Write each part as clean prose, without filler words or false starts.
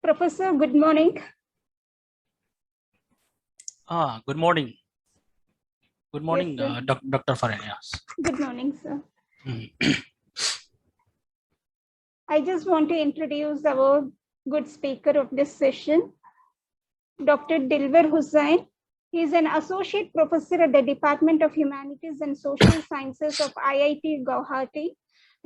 Professor, good morning. Good morning. Good morning, Yes, Dr. Fareen. Yes. good morning, sir. Mhm. I just want to introduce our good speaker of this session, Dr. Dilwar Hussain. He is an associate professor at the Department of Humanities and Social Sciences of IIT Guwahati.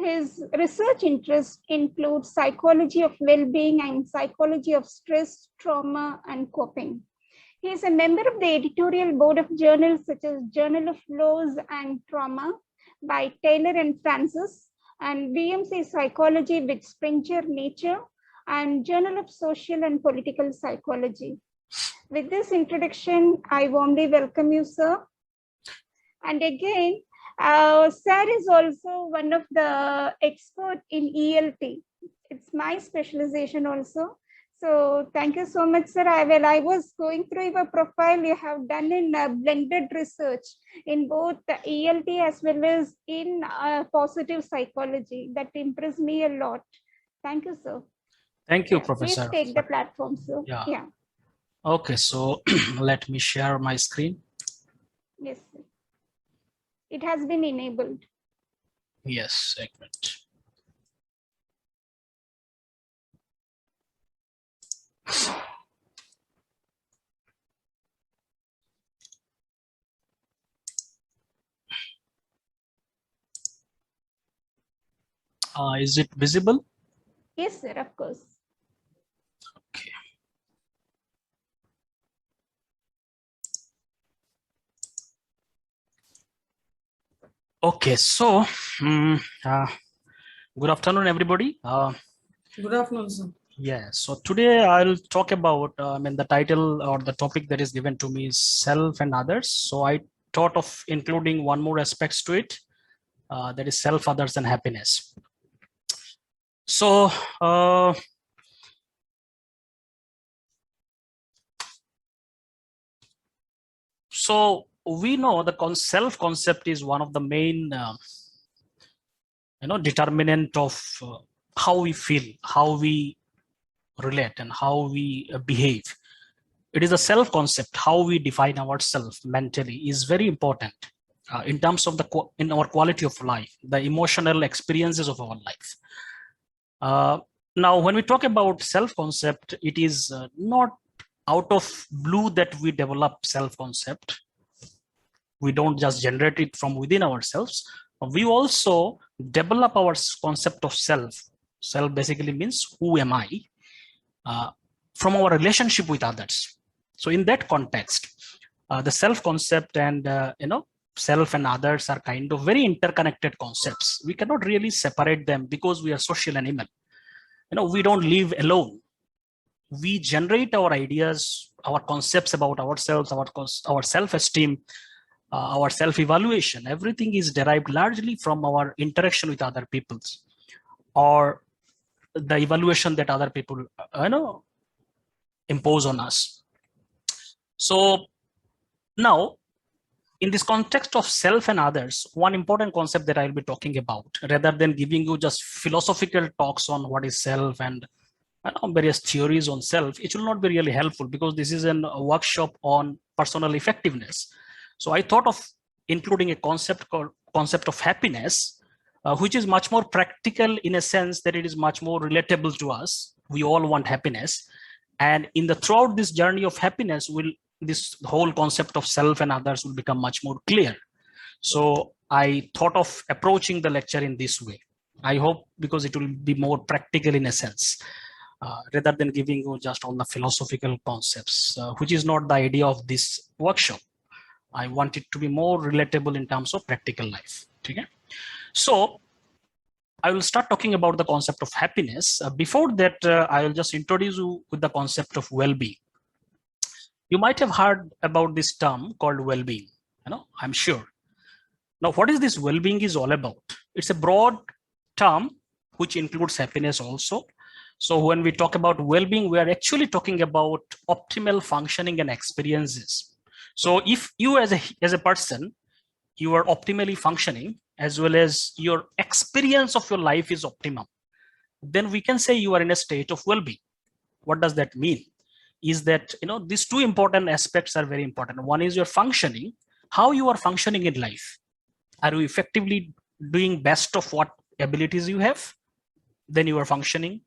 His research interests include psychology of well-being and psychology of stress, trauma, and coping. He is a member of the editorial board of journals such as Journal of Loss and Trauma by Taylor and Francis, and BMC Psychology with Springer Nature, and Journal of Social and Political Psychology. With this introduction, I warmly welcome you, sir. And again, sir is also one of the experts in ELT. It's my specialization also. So thank you so much, sir. I was going through your profile. You have done in blended research in both the ELT as well as in positive psychology. That impressed me a lot. Thank you, sir. Thank you, Yeah, Professor. please take the platform, sir. Yeah. Okay, so let me share my screen. Yes, sir. It has been enabled. Yes, segment. Is it visible? Yes, sir, of course. Okay. Okay, so good afternoon, everybody. Good afternoon, sir. Yeah, so today I'll talk about, the title or the topic that is given to me is self and others. So I thought of including one more aspects to it, that is self, others, and happiness. So, we know the self concept is one of the main, determinant of how we feel, how we relate, and how we behave. It is a self concept, how we define ourselves mentally is very important in terms of in our quality of life, the emotional experiences of our life. Now, when we talk about self concept, it is not out of blue that we develop self concept. We don't just generate it from within ourselves. We also develop our concept of self. Self basically means who am I, from our relationship with others. So in that context, the self concept and self and others are kind of very interconnected concepts. We cannot really separate them because we are social animal. We don't live alone. We generate our ideas, our concepts about ourselves, our self-esteem, our self-evaluation. Everything is derived largely from our interaction with other peoples, or the evaluation that other people impose on us. So now, in this context of self and others, one important concept that I'll be talking about, rather than giving you just philosophical talks on what is self and various theories on self, it will not be really helpful because this is a workshop on personal effectiveness. So I thought of including a concept called concept of happiness, which is much more practical in a sense that it is much more relatable to us. We all want happiness. And throughout this journey of happiness, this whole concept of self and others will become much more clear. So I thought of approaching the lecture in this way. I hope because it will be more practical in a sense, rather than giving you just all the philosophical concepts, which is not the idea of this workshop. I want it to be more relatable in terms of practical life. Okay? So I will start talking about the concept of happiness. Before that, I will just introduce you with the concept of well-being. You might have heard about this term called well-being, I'm sure. Now, what is this well-being is all about? It's a broad term which includes happiness also. So when we talk about well-being, we are actually talking about optimal functioning and experiences. So if you as a person, you are optimally functioning, as well as your experience of your life is optimum, then we can say you are in a state of well-being. What does that mean? Is that, these two important aspects are very important. One is your functioning, how you are functioning in life. Are you effectively doing best of what abilities you have? Then you are functioning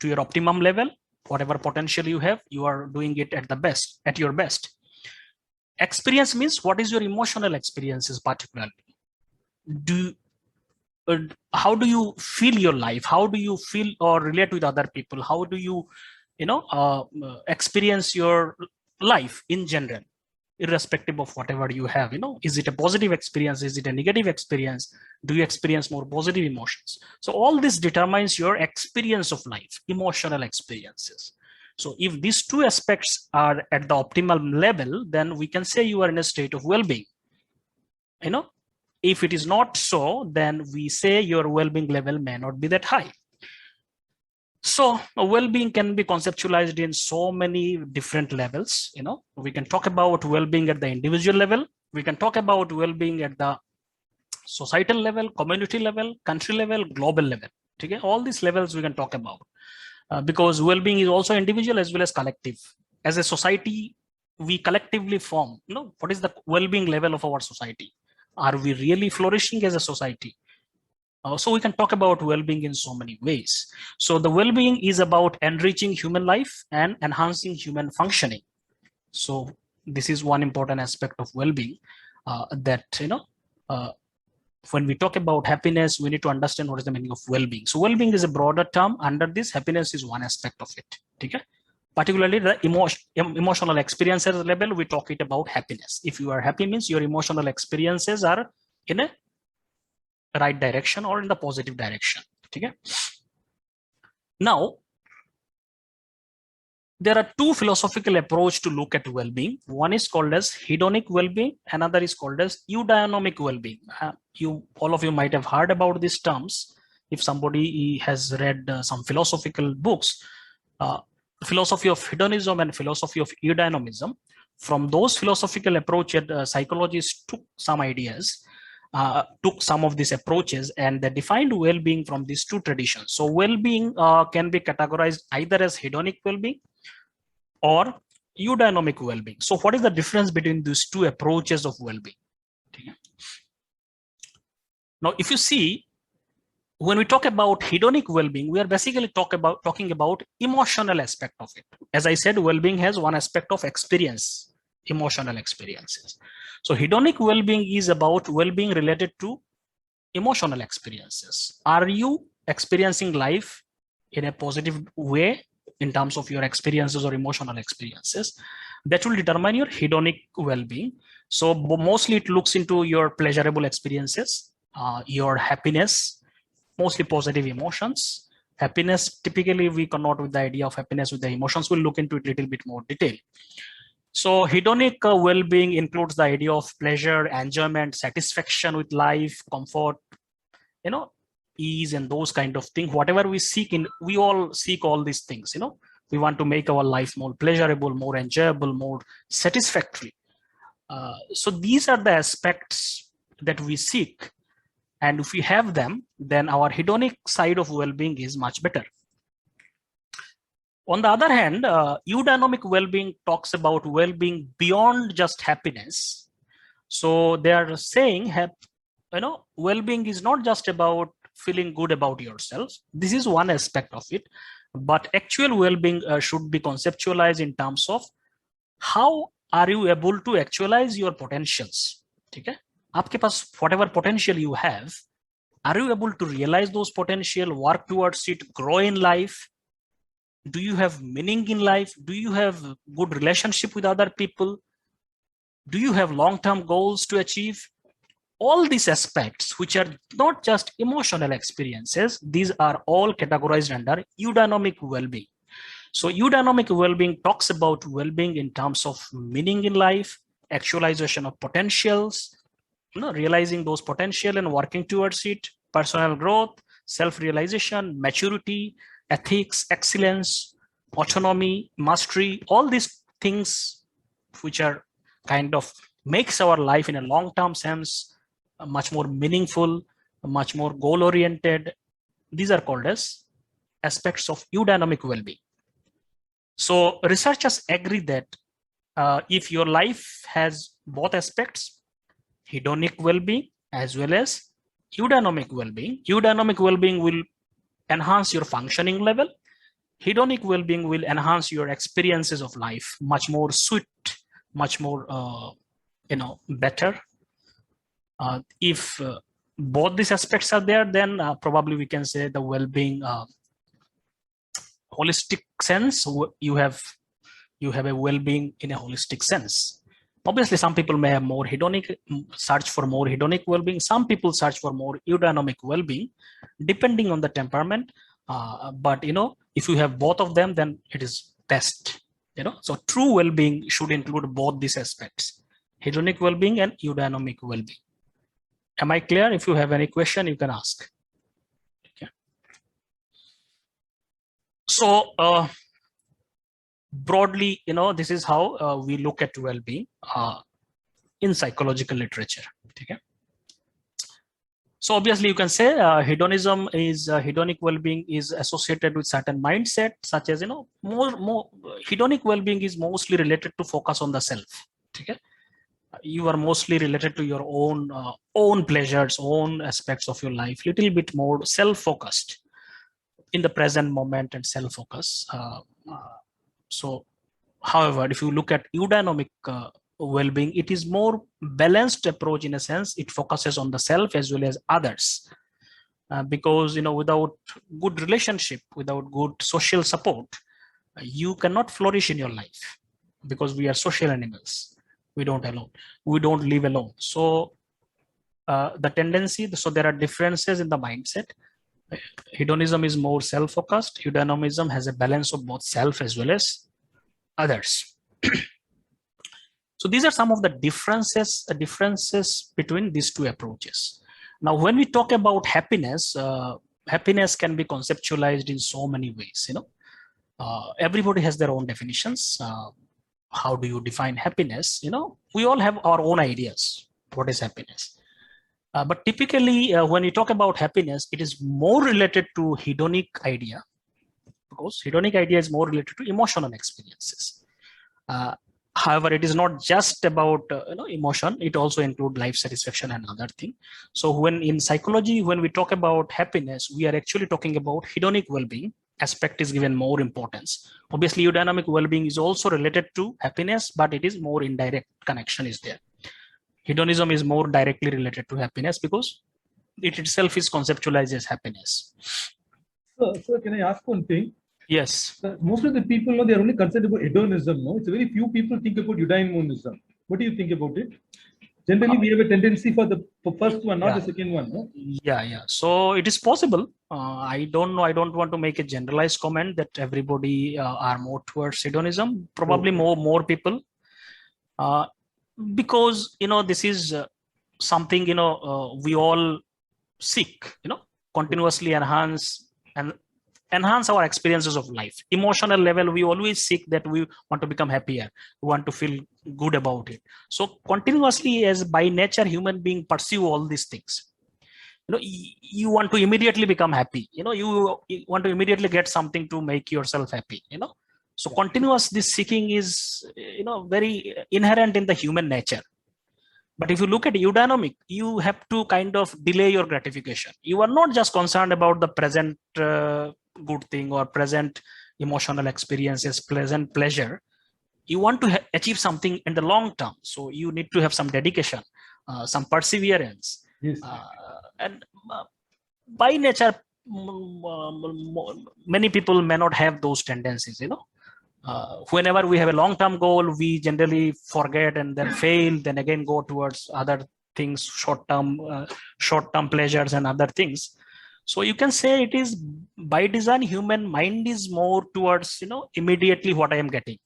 to your optimum level. Whatever potential you have, you are doing it at your best. Experience means what is your emotional experiences particularly? How do you feel your life? How do you feel or relate with other people? How do you, experience your life in general, irrespective of whatever you have? Is it a positive experience? Is it a negative experience? Do you experience more positive emotions? So all this determines your experience of life, emotional experiences. So if these two aspects are at the optimal level, then we can say you are in a state of well-being. If it is not so, then we say your well-being level may not be that high. So well-being can be conceptualized in so many different levels. We can talk about well-being at the individual level. We can talk about well-being at the societal level, community level, country level, global level. Okay? All these levels we can talk about because well-being is also individual as well as collective. As a society, we collectively form, what is the well-being level of our society? Are we really flourishing as a society? So we can talk about well-being in so many ways. So the well-being is about enriching human life and enhancing human functioning. So this is one important aspect of well-being that, when we talk about happiness, we need to understand what is the meaning of well-being. So well-being is a broader term. Under this, happiness is one aspect of it. Okay? Particularly the emotional experiences level, we talk it about happiness. If you are happy, means your emotional experiences are in a right direction or in the positive direction. Okay? Now, there are two philosophical approach to look at well-being. One is called as hedonic well-being, another is called as eudaimonic well-being. All of you might have heard about these terms if somebody has read some philosophical books. Philosophy of hedonism and philosophy of eudaimonism. From those philosophical approaches, psychologists took some ideas, took some of these approaches, and they defined well-being from these two traditions. So well-being can be categorized either as hedonic well-being or eudaimonic well-being. So what is the difference between these two approaches of well-being? Okay. Now, if you see, when we talk about hedonic well-being, we are basically talking about emotional aspect of it. As I said, well-being has one aspect of experience, emotional experiences. So hedonic well-being is about well-being related to emotional experiences. Are you experiencing life in a positive way in terms of your experiences or emotional experiences? That will determine your hedonic well-being. So mostly it looks into your pleasurable experiences, your happiness, mostly positive emotions. Happiness, typically we connote with the idea of happiness with the emotions. We'll look into it a little bit more detail. So hedonic well-being includes the idea of pleasure, enjoyment, satisfaction with life, comfort, ease, and those kind of things. Whatever we seek we all seek all these things. We want to make our life more pleasurable, more enjoyable, more satisfactory. So these are the aspects that we seek. And if we have them, then our hedonic side of well-being is much better. On the other hand, eudaimonic well-being talks about well-being beyond just happiness. So they are saying, well-being is not just about feeling good about yourself. This is one aspect of it, but actual well-being should be conceptualized in terms of how are you able to actualize your potentials. Okay? आपके पास whatever potential you have, are you able to realize those potential, work towards it, grow in life? Do you have meaning in life? Do you have good relationship with other people? Do you have long-term goals to achieve? All these aspects, which are not just emotional experiences, these are all categorized under eudaimonic well-being. So eudaimonic well-being talks about well-being in terms of meaning in life, actualization of potentials, realizing those potential and working towards it, personal growth, self-realization, maturity, ethics, excellence, autonomy, mastery, all these things which are kind of makes our life in a long-term sense much more meaningful, much more goal-oriented. These are called as aspects of eudaimonic well-being. So researchers agree that if your life has both aspects, hedonic well-being as well as eudaimoc well-being will enhance your functioning level. Hedonic well-being will enhance your experiences of life, much more sweet, much more better. If both these aspects are there, then probably we can say the well-being holistic sense. You have a well-being in a holistic sense. Obviously, some people may have more hedonic, search for more hedonic well-being. Some people search for more eudaimoc well-being, depending on the temperament. But if you have both of them, then it is best. So true well-being should include both these aspects: hedonic well-being and eudaimoc well-being. Am I clear? If you have any question, you can ask. Okay. So broadly, this is how we look at well-being in psychological literature. Okay. So obviously, you can say hedonism is hedonic well-being is associated with certain mindset, such as more hedonic well-being is mostly related to focus on the self. Okay. You are mostly related to your own pleasures, own aspects of your life, little bit more self-focused in the present moment and self-focus. So, however, if you look at eudaimoc well-being, it is more balanced approach in a sense. It focuses on the self as well as others, because without good relationship, without good social support, you cannot flourish in your life, because we are social animals. We don't live alone. So the tendency, so there are differences in the mindset. Hedonism is more self-focused. Eudaimonism has a balance of both self as well as others. So these are some of the differences between these two approaches. Now, when we talk about happiness, happiness can be conceptualized in so many ways. Everybody has their own definitions. How do you define happiness? We all have our own ideas. What is happiness? But typically, when you talk about happiness, it is more related to hedonic idea, because hedonic idea is more related to emotional experiences. However, it is not just about emotion. It also includes life satisfaction and other thing. So when in psychology, when we talk about happiness, we are actually talking about hedonic well-being. Aspect is given more importance. Obviously, eudaimoc well-being is also related to happiness, but it is more indirect connection is there. Hedonism is more directly related to happiness because it itself is conceptualized as happiness. So can I ask one thing? Yes. Most of the people know they are only concerned about hedonism. No, it's very few people think about eudaimonism. What do you think about it? Generally, we have a tendency for the first one, not the second one. No? Yeah. So it is possible. I don't know. I don't want to make a generalized comment that everybody are more towards hedonism. Probably more people, because this is something we all seek. Continuously enhance our experiences of life. Emotional level, we always seek that we want to become happier. We want to feel good about it. So continuously, as by nature, human being pursue all these things. You want to immediately become happy. You want to immediately get something to make yourself happy. So continuous this seeking is very inherent in the human nature. But if you look at eudaimoc, you have to kind of delay your gratification. You are not just concerned about the present good thing or present emotional experiences, pleasant pleasure. You want to achieve something in the long term. So you need to have some dedication, some perseverance. Yes. And by nature, many people may not have those tendencies, whenever we have a long-term goal, we generally forget and then fail, then again go towards other things, short-term pleasures and other things. So you can say it is by design, human mind is more towards, immediately what I am getting.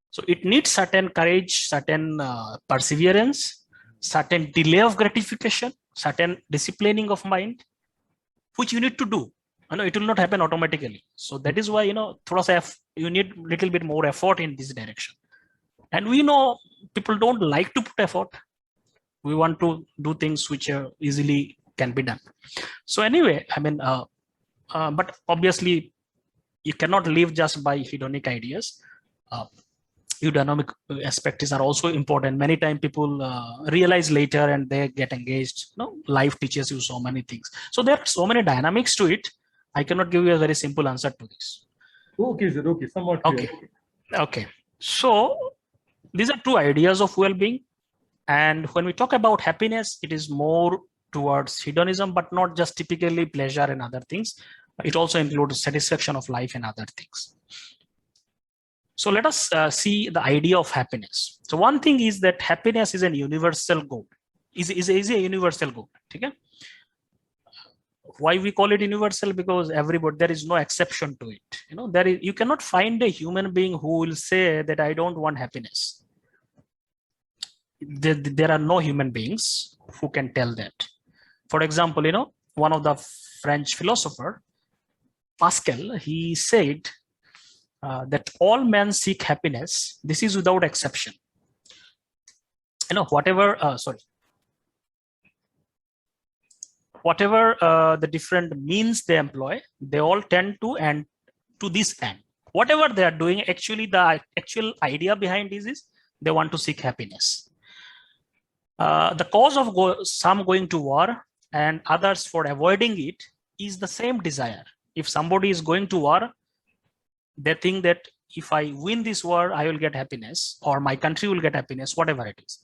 So it needs certain courage, certain perseverance, certain delay of gratification, certain disciplining of mind, which you need to do. It will not happen automatically. So that is why, you need a little bit more effort in this direction. And we know people don't like to put effort. We want to do things which easily can be done. So anyway, but obviously you cannot live just by hedonic ideas. Eudaimonic aspects are also important. Many times people realize later and they get engaged. Life teaches you so many things. So there are so many dynamics to it. I cannot give you a very simple answer to this. Okay, sir. Okay, somewhat clear. Okay. So these are two ideas of well-being. And when we talk about happiness, it is more towards hedonism, but not just typically pleasure and other things. It also includes satisfaction of life and other things. So let us see the idea of happiness. So one thing is that happiness is a universal goal. Is a universal goal. Okay? Why we call it universal? Because everybody, there is no exception to it. You cannot find a human being who will say that I don't want happiness. There are no human beings who can tell that. For example, one of the French philosopher, Pascal, he said that all men seek happiness. This is without exception. Whatever the different means they employ, they all tend to end to this end. Whatever they are doing, actually the actual idea behind this is they want to seek happiness. The cause of some going to war and others for avoiding it is the same desire. If somebody is going to war, they think that if I win this war, I will get happiness, or my country will get happiness, whatever it is.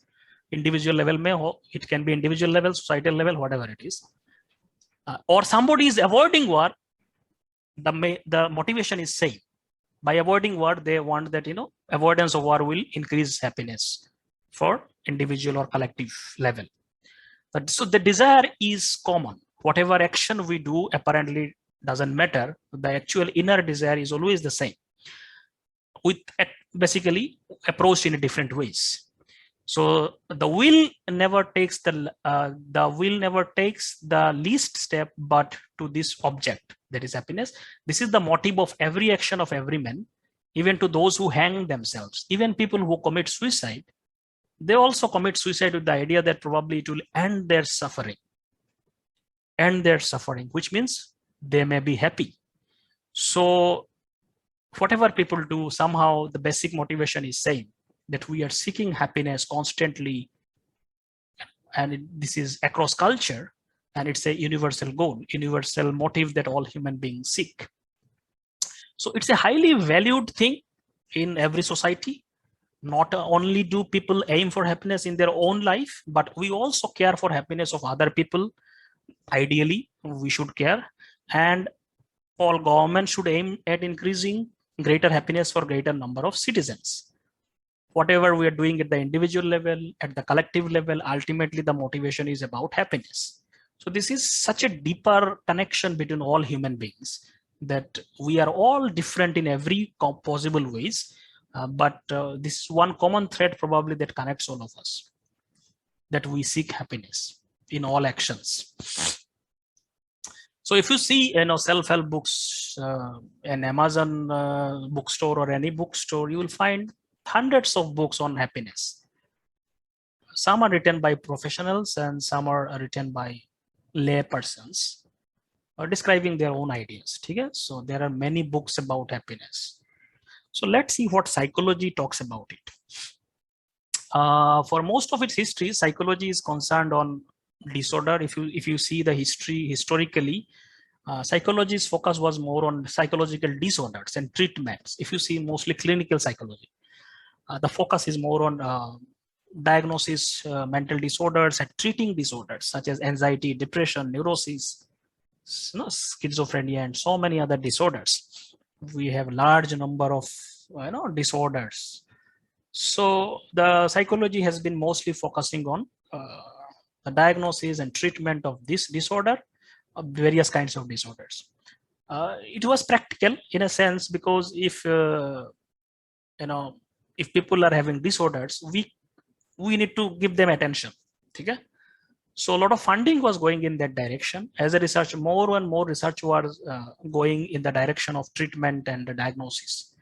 Individual level, it can be individual level, societal level, whatever it is. Or somebody is avoiding war, the motivation is same. By avoiding war, they want that, avoidance of war will increase happiness for individual or collective level. So the desire is common. Whatever action we do apparently doesn't matter. The actual inner desire is always the same, with basically approached in different ways. So the will never takes the least step, but to this object, that is happiness. This is the motive of every action of every man, even to those who hang themselves, even people who commit suicide. They also commit suicide with the idea that probably it will end their suffering, which means they may be happy. So whatever people do, somehow the basic motivation is same, that we are seeking happiness constantly. And this is across culture, and it's a universal goal, universal motive that all human beings seek. So it's a highly valued thing in every society. Not only do people aim for happiness in their own life, but we also care for happiness of other people. Ideally, we should care. And all governments should aim at increasing greater happiness for greater number of citizens. Whatever we are doing at the individual level, at the collective level, ultimately the motivation is about happiness. So this is such a deeper connection between all human beings, that we are all different in every possible ways. But this is one common thread probably that connects all of us, that we seek happiness in all actions. So if you see, self-help books, an Amazon bookstore or any bookstore, you will find hundreds of books on happiness. Some are written by professionals and some are written by lay persons describing their own ideas. Okay? So there are many books about happiness. So let's see what psychology talks about it. For most of its history, psychology is concerned on disorder. If you see the history historically, psychology's focus was more on psychological disorders and treatments. If you see mostly clinical psychology, the focus is more on diagnosis, mental disorders, and treating disorders such as anxiety, depression, neurosis, schizophrenia, and so many other disorders. We have large number of disorders. So the psychology has been mostly focusing on the diagnosis and treatment of this disorder, of various kinds of disorders. It was practical in a sense, because if people are having disorders, we need to give them attention. Okay? So a lot of funding was going in that direction. As a research, more and more research was going in the direction of treatment and the diagnosis.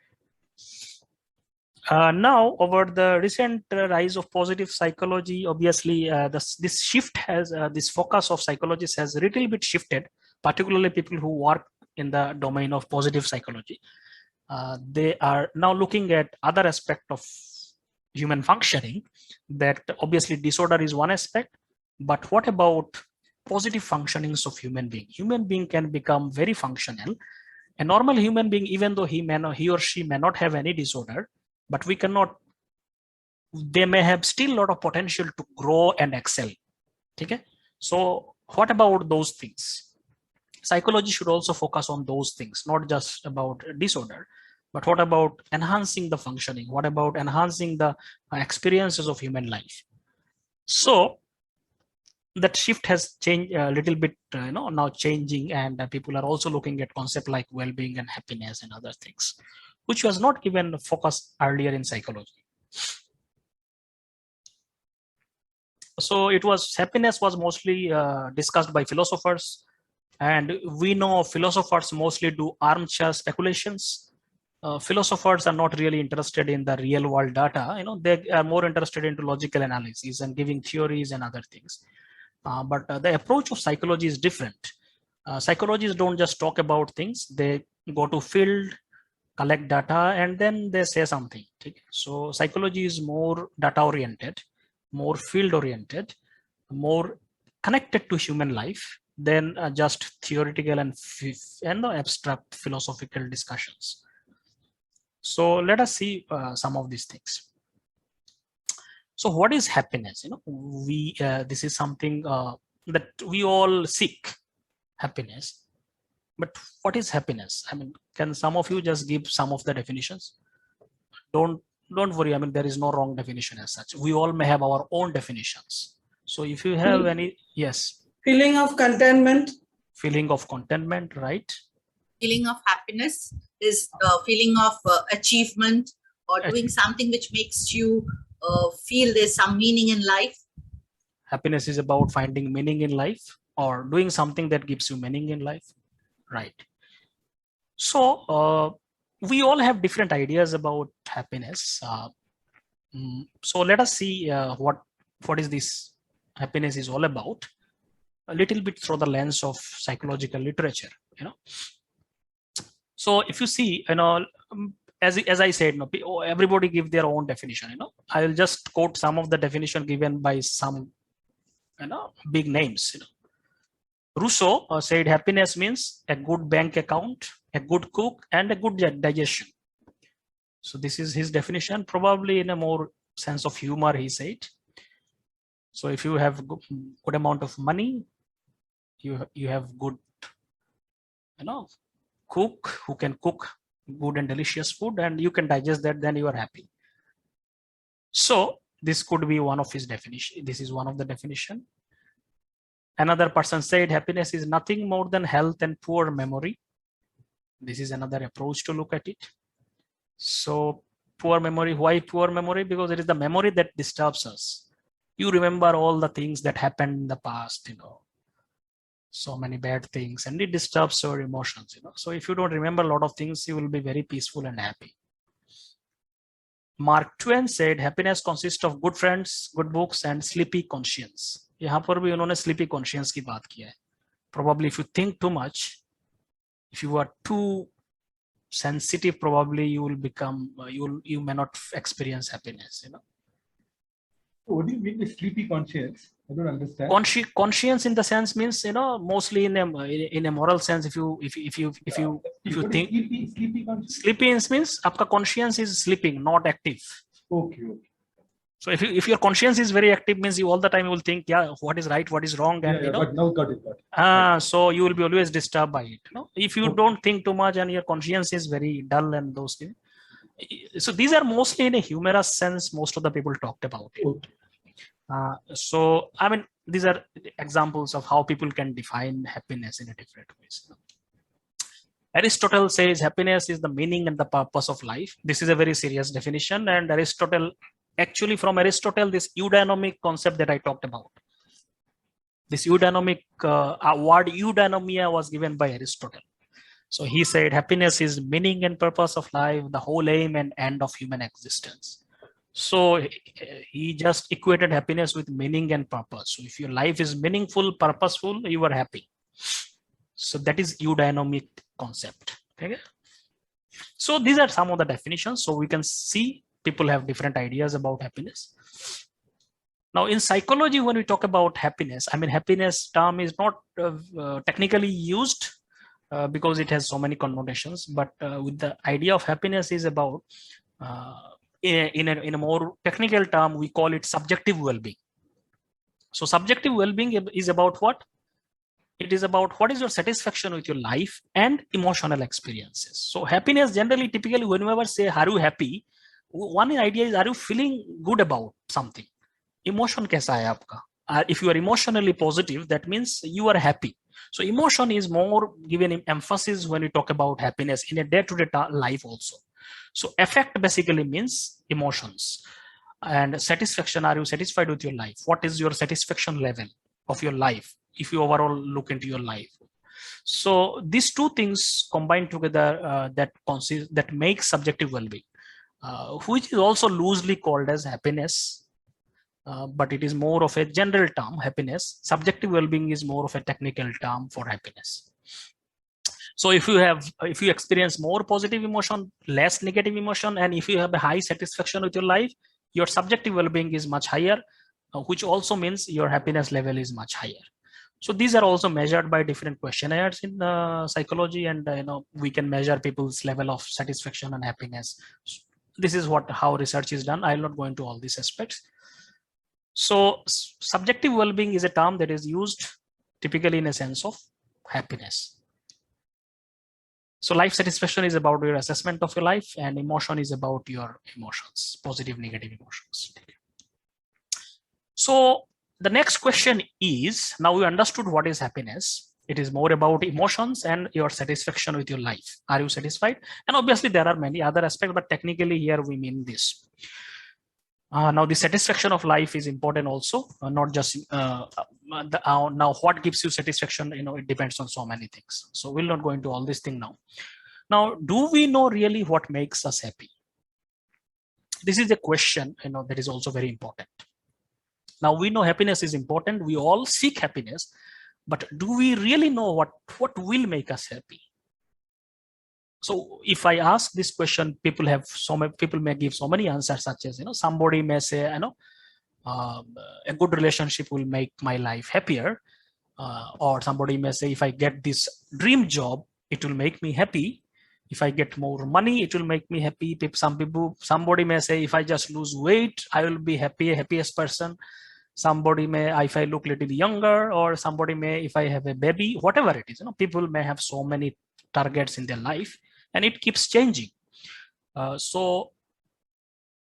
Now, over the recent rise of positive psychology, obviously, this shift has, this focus of psychologists has a little bit shifted, particularly people who work in the domain of positive psychology. They are now looking at other aspect of human functioning, that obviously disorder is one aspect, but what about positive functionings of human being? Human being can become very functional. A normal human being, even though he or she may not have any disorder, but they may have still a lot of potential to grow and excel. Okay? So what about those things? Psychology should also focus on those things, not just about disorder, but what about enhancing the functioning? What about enhancing the experiences of human life? So that shift has changed a little bit, now changing, and people are also looking at concepts like well-being and happiness and other things, which was not given focus earlier in psychology. So happiness was mostly discussed by philosophers, and we know philosophers mostly do armchair speculations. Philosophers are not really interested in the real world data. They are more interested into logical analysis and giving theories and other things. But the approach of psychology is different. Psychologists don't just talk about things. They go to field, collect data, and then they say something. Okay? So psychology is more data oriented, more field oriented, more connected to human life than just theoretical and abstract philosophical discussions. So let us see some of these things. So what is happiness? This is something that we all seek, happiness. But what is happiness? I mean, can some of you just give some of the definitions? Don't worry. I mean, there is no wrong definition as such. We all may have our own definitions. So if you have any, yes. Feeling of contentment. Feeling of contentment, right? Feeling of happiness is feeling of achievement or doing something which makes you feel there's some meaning in life. Happiness is about finding meaning in life or doing something that gives you meaning in life, right? So we all have different ideas about happiness. So let us see what is this happiness is all about, a little bit through the lens of psychological literature. So if you see, as I said, everybody give their own definition. I will just quote some of the definition given by some big names. Rousseau said happiness means a good bank account, a good cook, and a good digestion. So this is his definition, probably in a more sense of humor, he said. So if you have good amount of money, you have good, cook who can cook good and delicious food, and you can digest that, then you are happy. So this could be one of his definition. This is one of the definition. Another person said happiness is nothing more than health and poor memory. This is another approach to look at it. So poor memory, why poor memory? Because it is the memory that disturbs us. You remember all the things that happened in the past, so many bad things, and it disturbs your emotions. So if you don't remember a lot of things, you will be very peaceful and happy. Mark Twain said happiness consists of good friends, good books, and sleepy conscience. यहाँ पर भी उन्होंने sleepy conscience की बात किया है. Probably if you think too much, if you are too sensitive, probably you will become, you may not experience happiness. What do you mean by sleepy conscience? I don't understand. Conscience in the sense means, mostly in a moral sense. If you think sleepy conscience? Sleepy means आपका conscience is sleeping, not active. Okay. So if your conscience is very active, means you all the time you will think, yeah, what is right, what is wrong, and But now got it. So you will be always disturbed by it. If you don't think too much and your conscience is very dull and those things. So these are mostly in a humorous sense. Most of the people talked about it. Okay. So I mean, these are examples of how people can define happiness in a different ways. Aristotle says happiness is the meaning and the purpose of life. This is a very serious definition, and actually from Aristotle, this eudaimonia concept that I talked about, this eudaimonia word eudaimonia was given by Aristotle. So he said happiness is meaning and purpose of life, the whole aim and end of human existence. So he just equated happiness with meaning and purpose. So if your life is meaningful, purposeful, you are happy. So that is eudaimomic concept. Okay. So these are some of the definitions. So we can see people have different ideas about happiness. Now in psychology, when we talk about happiness, I mean, happiness term is not technically used because it has so many connotations, but with the idea of happiness is about, in a more technical term, we call it subjective well-being. So subjective well-being is about what? It is about what is your satisfaction with your life and emotional experiences. So happiness generally, typically, when we ever say, are you happy? One idea is, are you feeling good about something? Emotion kaisa hai aapka? If you are emotionally positive, that means you are happy. So emotion is more given emphasis when we talk about happiness in a day-to-day life also. So affect basically means emotions. And satisfaction, are you satisfied with your life? What is your satisfaction level of your life if you overall look into your life? So these two things combined together that make subjective well-being, which is also loosely called as happiness. But it is more of a general term, happiness. Subjective well-being is more of a technical term for happiness. So if you experience more positive emotion, less negative emotion, and if you have a high satisfaction with your life, your subjective well-being is much higher, which also means your happiness level is much higher. So these are also measured by different questionnaires in psychology, and we can measure people's level of satisfaction and happiness. This is how research is done. I will not go into all these aspects. So subjective well-being is a term that is used typically in a sense of happiness. So life satisfaction is about your assessment of your life, and emotion is about your emotions, positive, negative emotions. So the next question is, now we understood what is happiness. It is more about emotions and your satisfaction with your life. Are you satisfied? And obviously there are many other aspects, but technically here we mean this. Now the satisfaction of life is important also, not just now what gives you satisfaction, it depends on so many things. So we'll not go into all this thing now. Now, do we know really what makes us happy? This is a question, that is also very important. Now we know happiness is important. We all seek happiness, but do we really know what will make us happy? So if I ask this question, people may give so many answers, such as, somebody may say, a good relationship will make my life happier. Or somebody may say, if I get this dream job, it will make me happy. If I get more money, it will make me happy. Somebody may say, if I just lose weight, I will be happiest person. Somebody may, if I look a little younger, or somebody may, if I have a baby, whatever it is, people may have so many targets in their life, and it keeps changing. So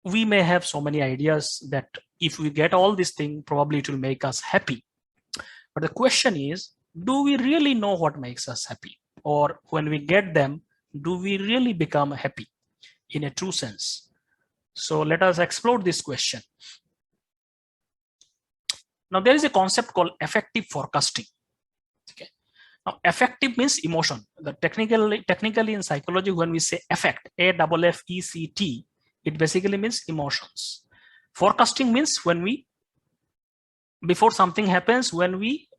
we may have so many ideas that if we get all these things, probably it will make us happy. But the question is, do we really know what makes us happy? Or when we get them, do we really become happy in a true sense? So let us explore this question. Now there is a concept called affective forecasting. Okay. Now affective means emotion. Technically in psychology, when we say affect, AFFECT, it basically means emotions. Forecasting means before something happens, when we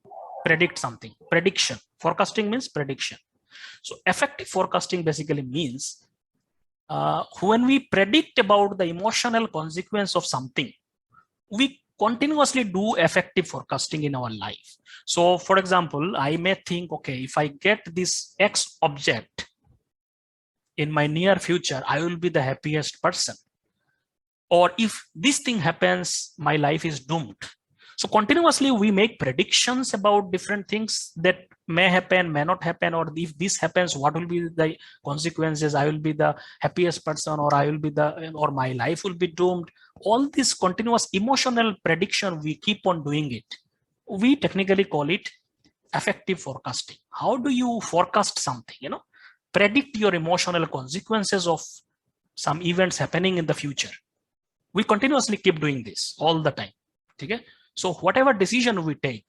predict something. Prediction. Forecasting means prediction. So affective forecasting basically means when we predict about the emotional consequence of something, we continuously do affective forecasting in our life. So for example, I may think, okay, if I get this X object in my near future, I will be the happiest person. Or if this thing happens, my life is doomed. So continuously we make predictions about different things that may happen, may not happen, or if this happens, what will be the consequences? I will be the happiest person, or or my life will be doomed. All this continuous emotional prediction, we keep on doing it. We technically call it affective forecasting. How do you forecast something? Predict your emotional consequences of some events happening in the future. We continuously keep doing this all the time. Okay? So whatever decision we take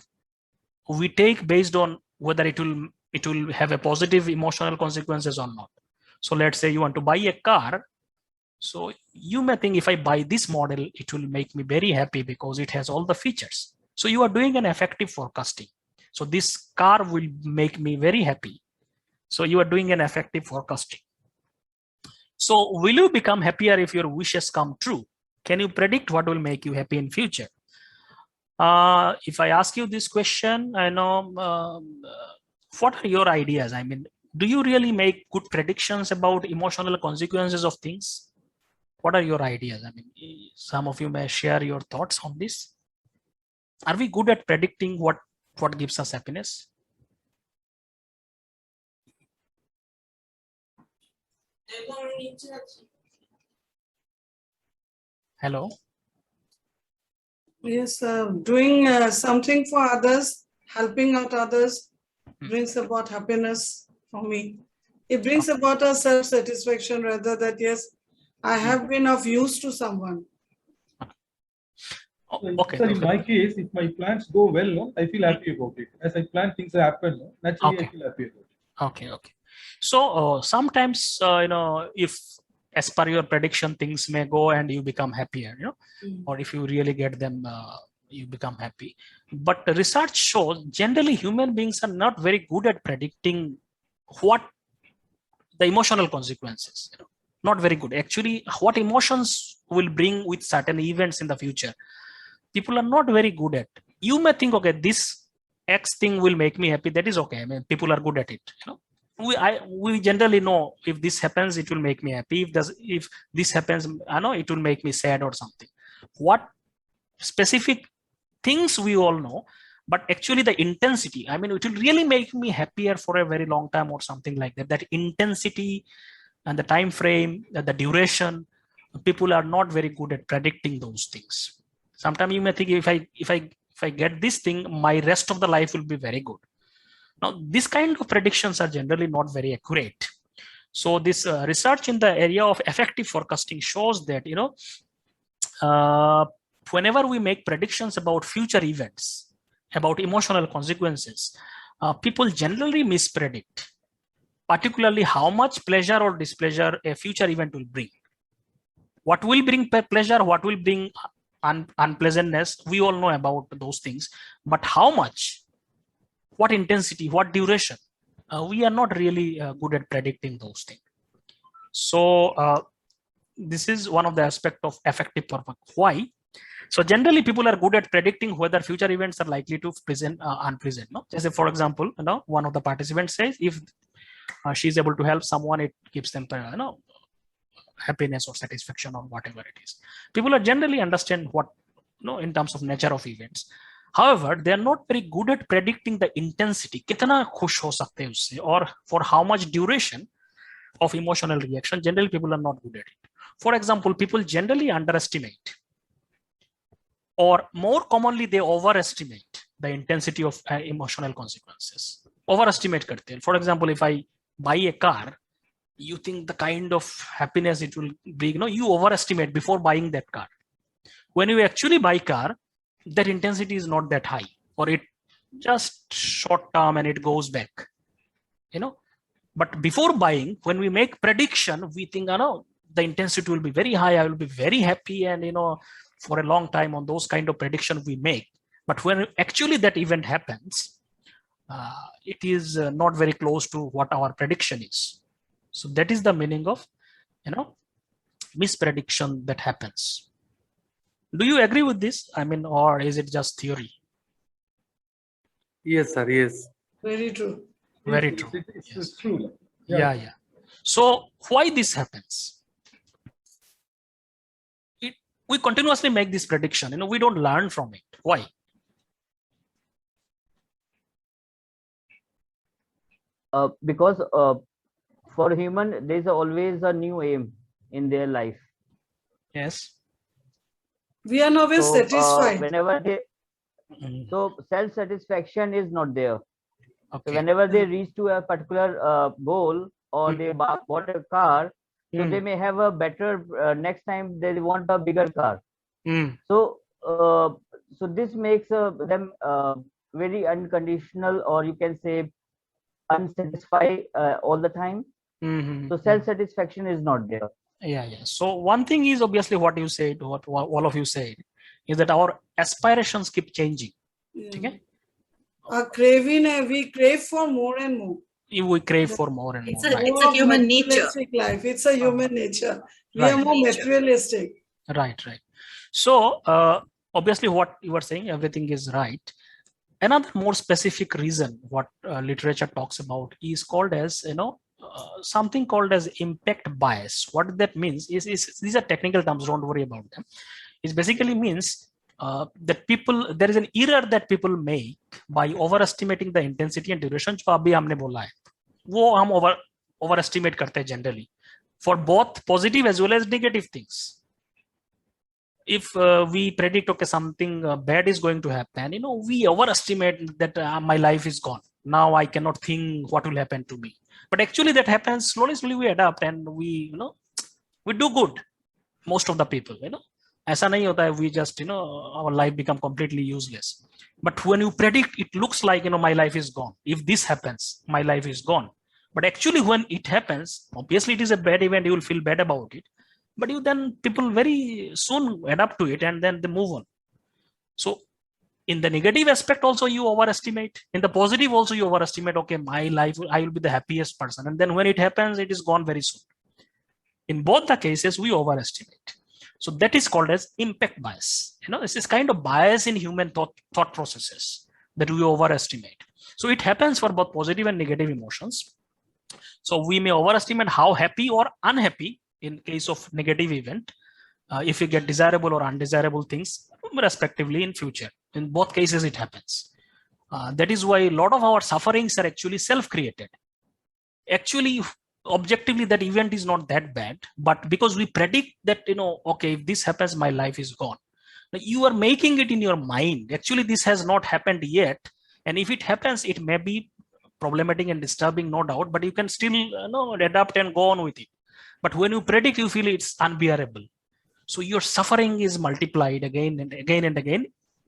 based on whether it will have a positive emotional consequences or not. So let's say you want to buy a car. So you may think, if I buy this model, it will make me very happy because it has all the features. So you are doing an affective forecasting. So this car will make me very happy. So you are doing an affective forecasting. So will you become happier if your wishes come true? Can you predict what will make you happy in future? If I ask you this question, I know what are your ideas? I mean, do you really make good predictions about emotional consequences of things? What are your ideas? I mean, some of you may share your thoughts on this. Are we good at predicting what gives us happiness? Hello. Yes, doing something for others, helping out others brings about happiness for me. It brings about a self-satisfaction rather that, yes, I have been of use to someone. Okay. Sir, in my case, if my plans go well, no, I feel happy about it. As I plan, things happen. No, naturally, Okay. I feel happy about it. Okay. So sometimes if as per your prediction things may go and you become happier, or if you really get them, you become happy. But the research shows generally human beings are not very good at predicting what the emotional consequences. Not very good. Actually, what emotions will bring with certain events in the future, people are not very good at. You may think, okay, this X thing will make me happy. That is okay. I mean, people are good at it. We generally know if this happens, it will make me happy. If this happens, I know it will make me sad or something. What specific things we all know, but actually the intensity, I mean, it will really make me happier for a very long time or something like that. That intensity and the time frame, the duration, people are not very good at predicting those things. Sometimes you may think if I get this thing, my rest of the life will be very good. Now, this kind of predictions are generally not very accurate. So this research in the area of affective forecasting shows that, whenever we make predictions about future events, about emotional consequences, people generally mispredict, particularly how much pleasure or displeasure a future event will bring. What will bring pleasure, what will bring unpleasantness, we all know about those things. But how much, what intensity, what duration, we are not really good at predicting those things. So this is one of the aspects of affective forecasting. Why? So generally people are good at predicting whether future events are likely to present unpleasant. No? Just for example, one of the participants says if she is able to help someone, it gives them happiness or satisfaction or whatever it is. People are generally understand what in terms of nature of events. However, they are not very good at predicting the intensity, kitna khush ho sakte hain usse, or for how much duration of emotional reaction. Generally, people are not good at it. For example, people generally underestimate, or more commonly, they overestimate the intensity of emotional consequences. Overestimate karte hain. For example, if I buy a car, you think the kind of happiness it will bring, you overestimate before buying that car. When you actually buy car, that intensity is not that high, or it just short term and it goes back, But before buying, when we make prediction, we think, the intensity will be very high. I will be very happy, and for a long time on those kind of prediction we make. But when actually that event happens, it is not very close to what our prediction is. So that is the meaning of, misprediction that happens. Do you agree with this? I mean, or is it just theory? Yes, sir. Yes. Very true. Very Yes, true. It's true. Yeah. So why this happens? We continuously make this prediction. We don't learn from it. Why? Because for human, there's always a new aim in their life. Yes. We are always So satisfied. whenever they, Mhm. so self-satisfaction is not there. So Okay. whenever they reach to a particular goal, or they bought a car, so they may have a better next time they want a bigger car. Mm. So so this makes them very unconditional, or you can say unsatisfied all the time. Mhm. So self-satisfaction is not there. Yeah. So one thing is obviously what you said, what all of you said, is that our aspirations keep changing. Yeah. Okay? Our craving, we crave for more and more. We crave for more and It's more. a, it's a human nature. Materialistic life. It's a human nature. We Right. are more Nature. materialistic. Right. So obviously what you are saying, everything is right. Another more specific reason what literature talks about is called as, something called as impact bias. What that means is these are technical terms, don't worry about them. It basically means that there is an error that people make by overestimating the intensity and duration. जो अभी हमने बोला है, वो हम overestimate करते हैं generally for both positive as well as negative things. If we predict, okay, something bad is going to happen, we overestimate that my life is gone. Now I cannot think what will happen to me. But actually that happens slowly we adapt and we do good. Most of the people, ऐसा नहीं होता है, we just, our life become completely useless. But when you predict, it looks like, my life is gone. If this happens, my life is gone. But actually when it happens, obviously it is a bad event, you will feel bad about it. But people very soon adapt to it and then they move on. So in the negative aspect also you overestimate. In the positive also you overestimate, okay, my life, I will be the happiest person. And then when it happens, it is gone very soon. In both the cases, we overestimate. So that is called as impact bias. This is kind of bias in human thought processes that we overestimate. So it happens for both positive and negative emotions. So we may overestimate how happy or unhappy in case of negative event, if you get desirable or undesirable things respectively in future. In both cases it happens. That is why a lot of our sufferings are actually self-created. Actually, objectively that event is not that bad, but because we predict that, okay, if this happens, my life is gone. You are making it in your mind. Actually, this has not happened yet. And if it happens, it may be problematic and disturbing, no doubt, but you can still adapt and go on with it. But when you predict, you feel it's unbearable. So your suffering is multiplied again and again and again,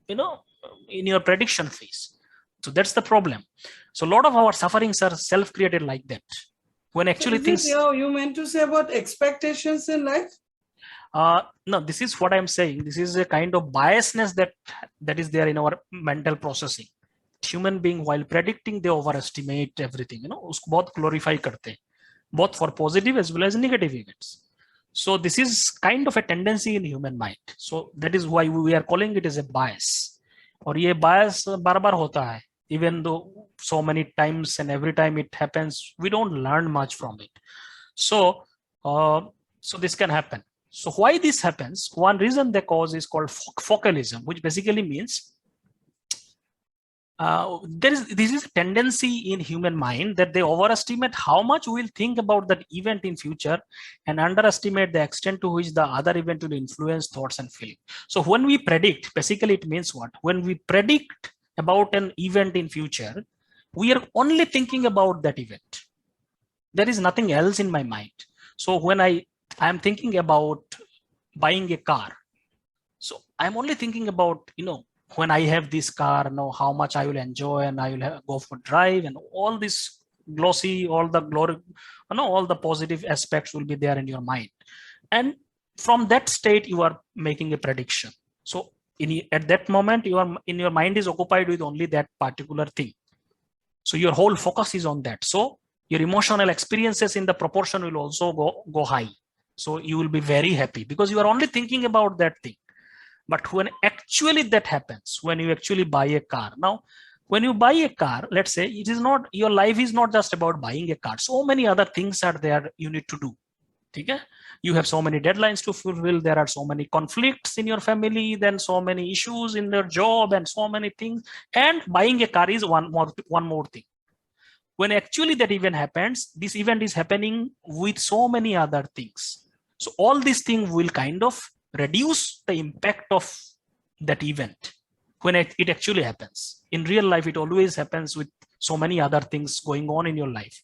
in your prediction phase. So that's the problem. So a lot of our sufferings are self-created like that. When actually things... you meant to say about expectations in life? No, this is what I'm saying. This is a kind of biasness that is there in our mental processing. Human being, while predicting, they overestimate everything. उसको बहुत glorify करते हैं, both for positive as well as negative events. So this is kind of a tendency in human mind. So that is why we are calling it as a bias. और ये bias बार-बार होता है. Even though so many times and every time it happens, we don't learn much from it. So this can happen. So why this happens? One reason the cause is called focalism, which basically means this is a tendency in human mind that they overestimate how much we'll think about that event in future and underestimate the extent to which the other event will influence thoughts and feelings. So when we predict, basically it means what? When we predict about an event in future, we are only thinking about that event. There is nothing else in my mind. So when I am thinking about buying a car, so I'm only thinking about, when I have this car, how much I will enjoy and I will go for drive and all this glossy, all the glory, all the positive aspects will be there in your mind. And from that state, you are making a prediction. So at that moment, your mind is occupied with only that particular thing. So your whole focus is on that. So your emotional experiences in the proportion will also go high. So you will be very happy because you are only thinking about that thing. But when actually that happens, when you actually buy a car, now when you buy a car, let's say it is not, your life is not just about buying a car. So many other things are there you need to do. Okay? You have so many deadlines to fulfill. There are so many conflicts in your family, then so many issues in your job and so many things. And buying a car is one more thing. When actually that event happens, this event is happening with so many other things. So all these things will kind of reduce the impact of that event when it actually happens. In real life, it always happens with so many other things going on in your life.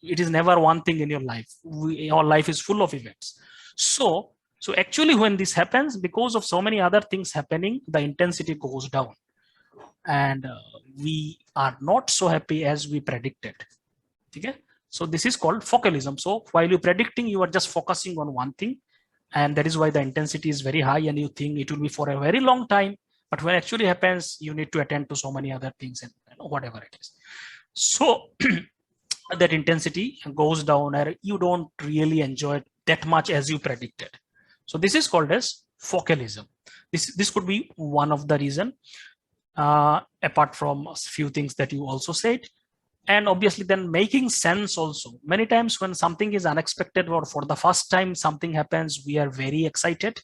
It is never one thing in your life. Our life is full of events. So actually when this happens, because of so many other things happening, the intensity goes down. And we are not so happy as we predicted. Okay? So this is called focalism. So while you're predicting, you are just focusing on one thing. And that is why the intensity is very high and you think it will be for a very long time. But when it actually happens, you need to attend to so many other things and whatever it is. So that intensity goes down, or you don't really enjoy it that much as you predicted. So this is called as focalism. This could be one of the reason, apart from a few things that you also said. And obviously then making sense also. Many times when something is unexpected or for the first time something happens, we are very excited,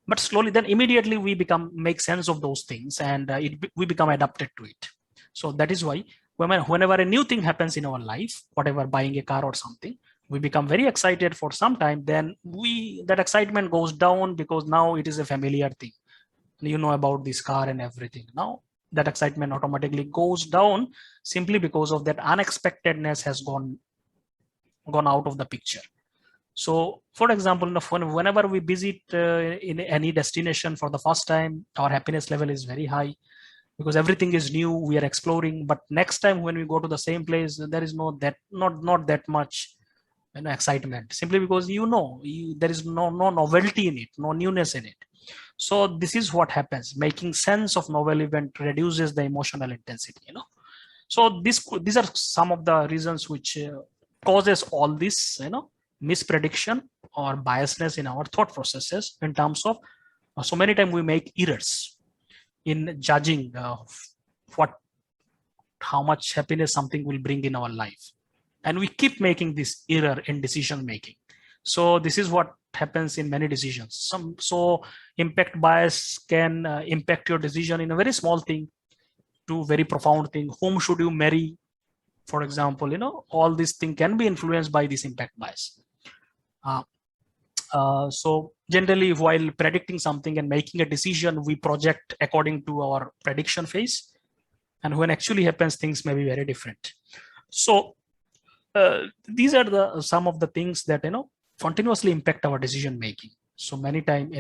but slowly then immediately we make sense of those things, and we become adapted to it. So that is why whenever a new thing happens in our life, whatever, buying a car or something, we become very excited for some time, then that excitement goes down because now it is a familiar thing. You know about this car and everything. Now that excitement automatically goes down simply because of that unexpectedness has gone out of the picture. So for example, whenever we visit in any destination for the first time, our happiness level is very high because everything is new, we are exploring. But next time when we go to the same place, there is not that much excitement, simply because there is no novelty in it, no newness in it. So this is what happens. Making sense of novel event reduces the emotional intensity. So these are some of the reasons which causes all this misprediction or biasness in our thought processes, in terms of so many times we make errors in judging how much happiness something will bring in our life, and we keep making this error in decision making. So this is what happens in many decisions. So impact bias can impact your decision in a very small thing to very profound thing. Whom should you marry, for example? All this thing can be influenced by this impact bias. So generally, while predicting something and making a decision, we project according to our prediction phase, and when actually happens, things may be very different. So these are some of the things that continuously impact our decision making. So many times,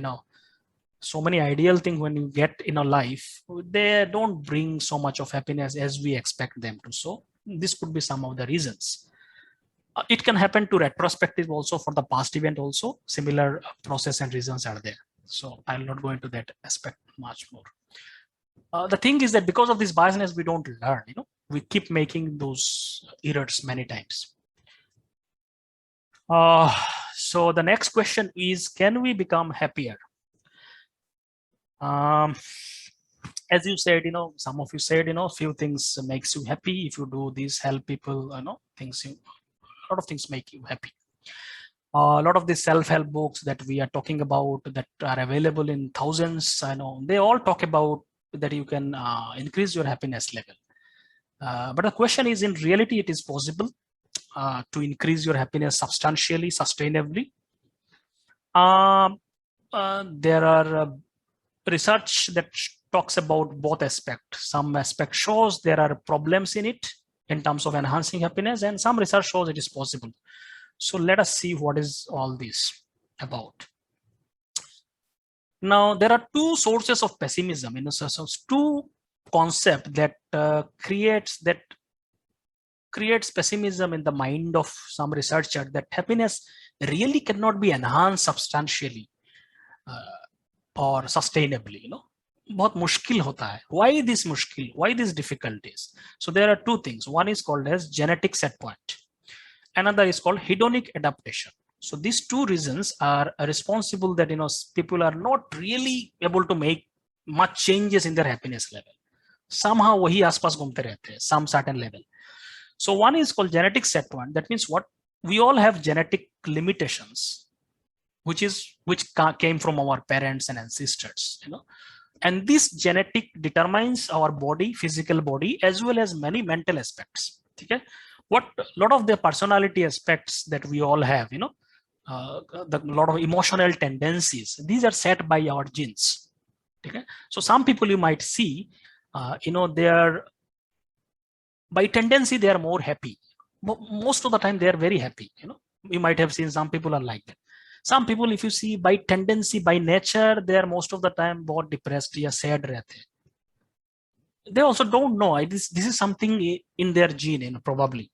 so many ideal things when you get in a life, they don't bring so much of happiness as we expect them to. So this could be some of the reasons. It can happen to retrospective also, for the past event also, similar process and reasons are there. So I'll not go into that aspect much more. The thing is that because of this biasness, we don't learn, we keep making those errors many times. So the next question is, can we become happier? As you said, some of you said, few things makes you happy. If you do this, help people, a lot of things make you happy. A lot of the self-help books that we are talking about that are available in thousands, they all talk about that you can increase your happiness level. But the question is, in reality, it is possible to increase your happiness substantially, sustainably. There are research that talks about both aspects. Some aspect shows there are problems in it in terms of enhancing happiness, and some research shows it is possible. So let us see what is all this about. Now, there are two sources of pessimism, two concepts that creates pessimism in the mind of some researcher, that happiness really cannot be enhanced substantially or sustainably. बहुत मुश्किल होता है. Why this मुश्किल? Why these difficulties? So there are two things. One is called as genetic set point. Another is called hedonic adaptation. So these two reasons are responsible that people are not really able to make much changes in their happiness level. Somehow वही आसपास घूमते रहते हैं, some certain level. So one is called genetic set point. That means what? We all have genetic limitations, which came from our parents and ancestors. And this genetic determines our body, physical body, as well as many mental aspects. Okay? What lot of the personality aspects that we all have, the lot of emotional tendencies, these are set by our genes. Okay? So some people you might see, they are by tendency they are more happy. Most of the time they are very happy. You might have seen some people are like that. Some people, if you see, by tendency, by nature, they are most of the time more depressed or sad रहते. They also don't know. This is something in their gene, probably.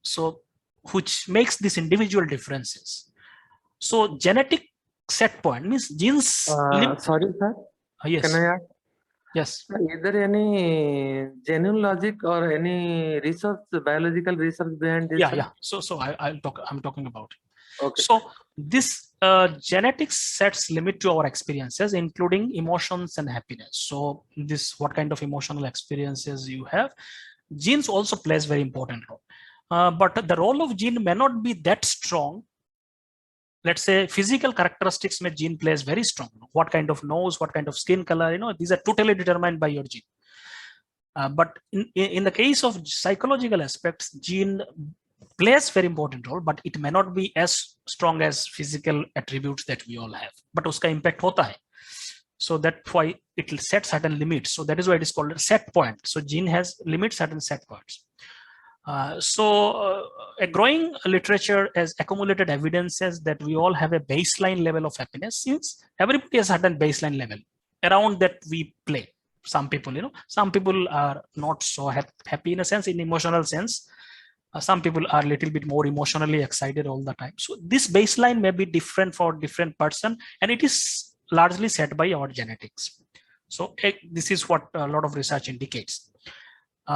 So which makes these individual differences. So genetic set point means genes. Sorry, sir. Yes. Can I ask? Yes. Is there any genuine logic or any research, biological research behind this? Yeah. So I'm talking about it. Okay. So this genetics sets limit to our experiences, including emotions and happiness. So this, what kind of emotional experiences you have, genes also plays very important role. But the role of gene may not be that strong. Let's say physical characteristics may gene plays very strong. What kind of nose, what kind of skin color, these are totally determined by your gene. But in the case of psychological aspects, gene plays very important role, but it may not be as strong as physical attributes that we all have. But uska impact hota hai. So that's why it will set certain limits. So that is why it is called a set point. So gene has limits certain set points. A growing literature has accumulated evidences that we all have a baseline level of happiness, since everybody has a certain baseline level around that we play. Some people, some people are not so happy in a sense, in emotional sense. Some people are a little bit more emotionally excited all the time. So this baseline may be different for different person, and it is largely set by our genetics. So this is what a lot of research indicates.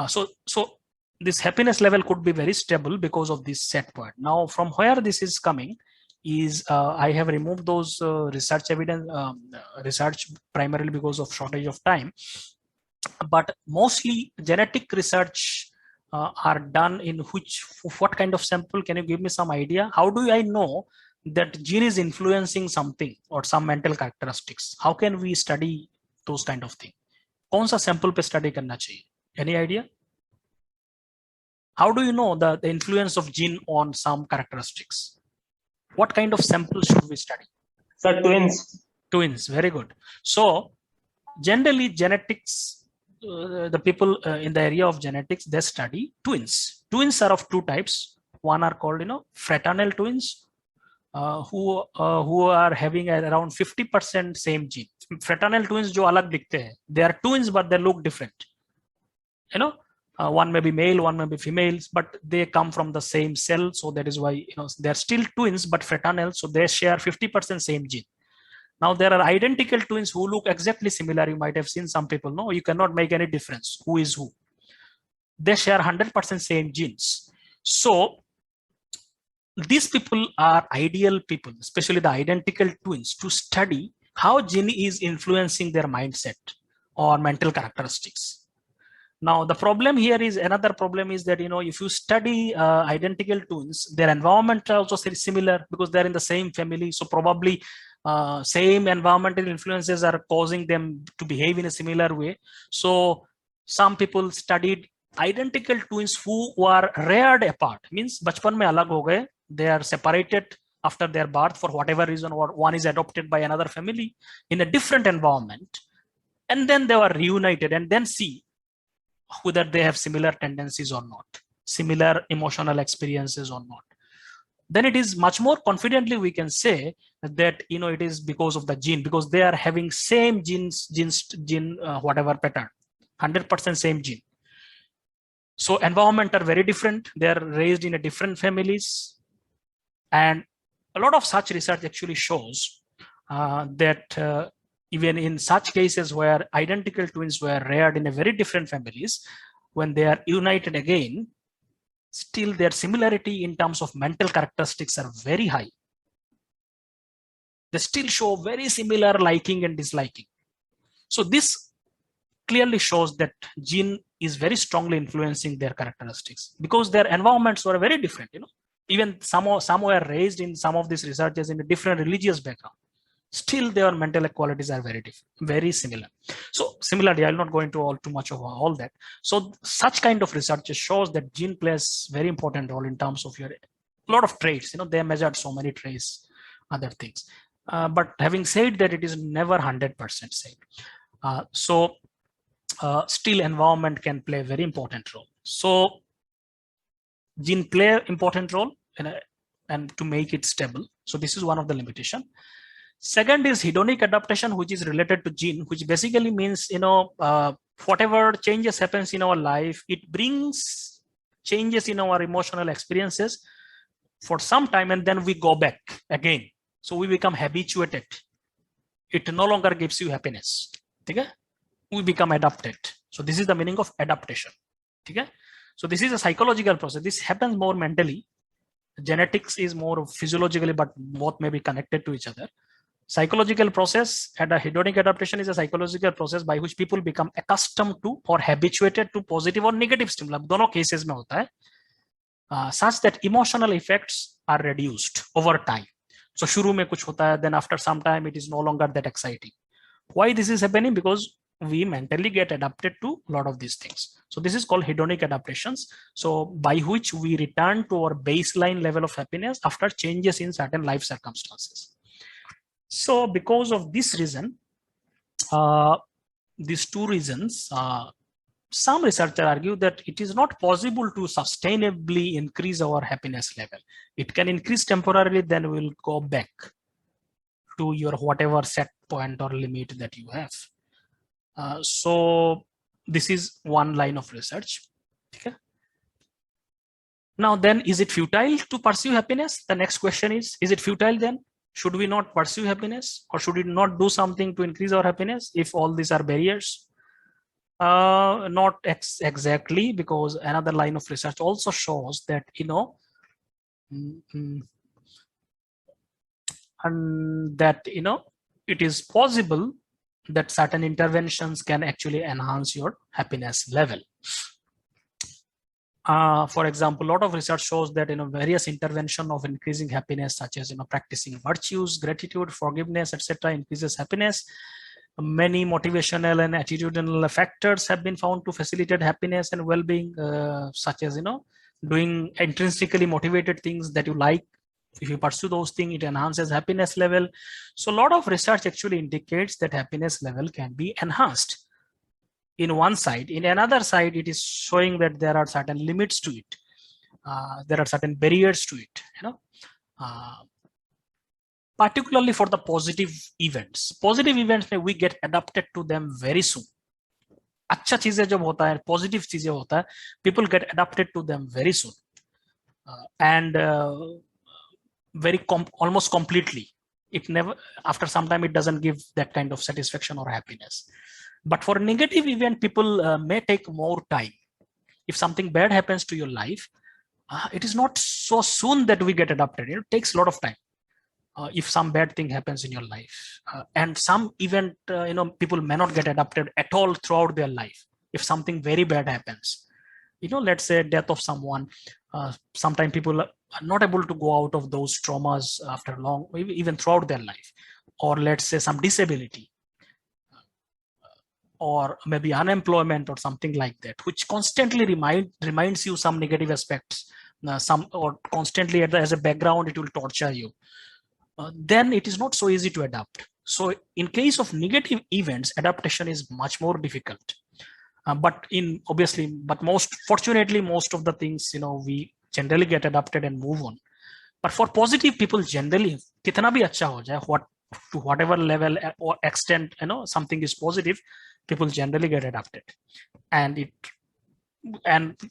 So this happiness level could be very stable because of this set point. Now, from where this is coming is I have removed those research evidence, research primarily because of shortage of time. But mostly genetic research are done in what kind of sample? Can you give me some idea? How do I know that gene is influencing something or some mental characteristics? How can we study those kind of things? कौन सा sample पे study करना चाहिए? Any idea? How do you know the influence of gene on some characteristics? What kind of samples should we study? Sir, twins. Twins, very good. So generally genetics, the people in the area of genetics, they study twins. Twins are of two types. One are called, fraternal twins, who are having around 50% same gene. Fraternal twins jo alag dikhte hai, they are twins but they look different. One may be male, one may be females, but they come from the same cell. So that is why they're still twins but fraternal. So they share 50% same gene. Now there are identical twins who look exactly similar. You might have seen some people. No, you cannot make any difference who is who. They share 100% same genes. So these people are ideal people, especially the identical twins, to study how gene is influencing their mindset or mental characteristics. Now the problem here is, another problem is that if you study identical twins, their environment also similar because they're in the same family. So probably same environmental influences are causing them to behave in a similar way. So some people studied identical twins who are reared apart, means bachpan mein alag ho gaye, they are separated after their birth for whatever reason, or one is adopted by another family in a different environment, and then they were reunited, and then see whether they have similar tendencies or not, similar emotional experiences or not. Then it is much more confidently we can say that it is because of the gene, because they are having same gene whatever pattern, 100% same gene. So environment are very different. They are raised in a different families, and a lot of such research actually shows that even in such cases where identical twins were reared in a very different families, when they are united again, still their similarity in terms of mental characteristics are very high. They still show very similar liking and disliking. So this clearly shows that gene is very strongly influencing their characteristics because their environments were very different. Even some were raised in some of these researchers in a different religious background. Still their mental qualities are very different, very similar. So similarly, I'll not go into too much of all that. So such kind of research shows that gene plays very important role in terms of your lot of traits. They measured so many traits, other things. But having said that, it is never 100% safe. Still environment can play a very important role. So gene play important role and to make it stable. So this is one of the limitation. Second is hedonic adaptation, which is related to gene, which basically means, whatever changes happens in our life, it brings changes in our emotional experiences for some time, and then we go back again. So we become habituated. It no longer gives you happiness. Okay? we become adapted. So this is the meaning of adaptation. Okay? So this is a psychological process. This happens more mentally. Genetics is more physiologically, but both may be connected to each other. Psychological process and a hedonic adaptation is a psychological process by which people become accustomed to or habituated to positive or negative stimuli. दोनों cases में होता है, such that emotional effects are reduced over time. So शुरू में कुछ होता है, then after some time it is no longer that exciting. Why this is happening? Because we mentally get adapted to a lot of these things. So this is called hedonic adaptations. So by which we return to our baseline level of happiness after changes in certain life circumstances. So because of this reason, these two reasons, some researchers argue that it is not possible to sustainably increase our happiness level. It can increase temporarily, then we'll go back to your whatever set point or limit that you have. So this is one line of research. Okay. Now then, is it futile to pursue happiness? The next question is it futile then? Should we not pursue happiness, or should we not do something to increase our happiness if all these are barriers? Not exactly, because another line of research also shows that, and that, it is possible that certain interventions can actually enhance your happiness level. For example, a lot of research shows that various intervention of increasing happiness, such as practicing virtues, gratitude, forgiveness, etc., increases happiness. Many motivational and attitudinal factors have been found to facilitate happiness and well-being, such as doing intrinsically motivated things that you like. If you pursue those things, it enhances happiness level. So a lot of research actually indicates that happiness level can be enhanced. In one side, in another side, it is showing that there are certain limits to it. There are certain barriers to it, particularly for the positive events. Positive events, we get adapted to them very soon. अच्छा चीजें जब होता है, positive चीजें होता है, people get adapted to them very soon, and almost completely. It never, after some time, it doesn't give that kind of satisfaction or happiness. But for negative event, people may take more time. If something bad happens to your life, it is not so soon that we get adapted. It takes a lot of time. If some bad thing happens in your life, and some event, people may not get adapted at all throughout their life. If something very bad happens, let's say death of someone, sometimes people are not able to go out of those traumas after long, even throughout their life. Or let's say some disability, or maybe unemployment or something like that, which constantly reminds you some negative aspects, or constantly as a background, it will torture you. Then it is not so easy to adapt. So in case of negative events, adaptation is much more difficult. But fortunately, most of the things, we generally get adapted and move on. But for positive people, generally, kitna bhi acha ho jaye, to whatever level or extent, something is positive, people generally get adapted, and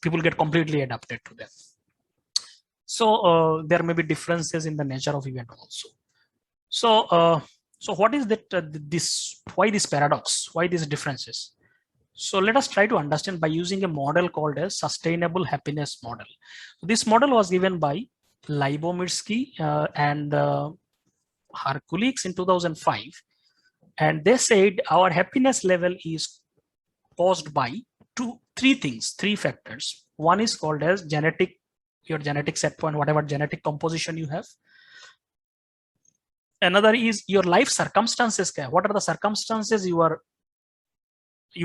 people get completely adapted to them. So there may be differences in the nature of event also. So what is that? Why this paradox? Why these differences? So let us try to understand by using a model called as sustainable happiness model. This model was given by Lyubomirsky and her colleagues in 2005, and they said our happiness level is caused by three factors. One is called as your genetic set point, whatever genetic composition you have. Another is your life circumstances. What are the circumstances you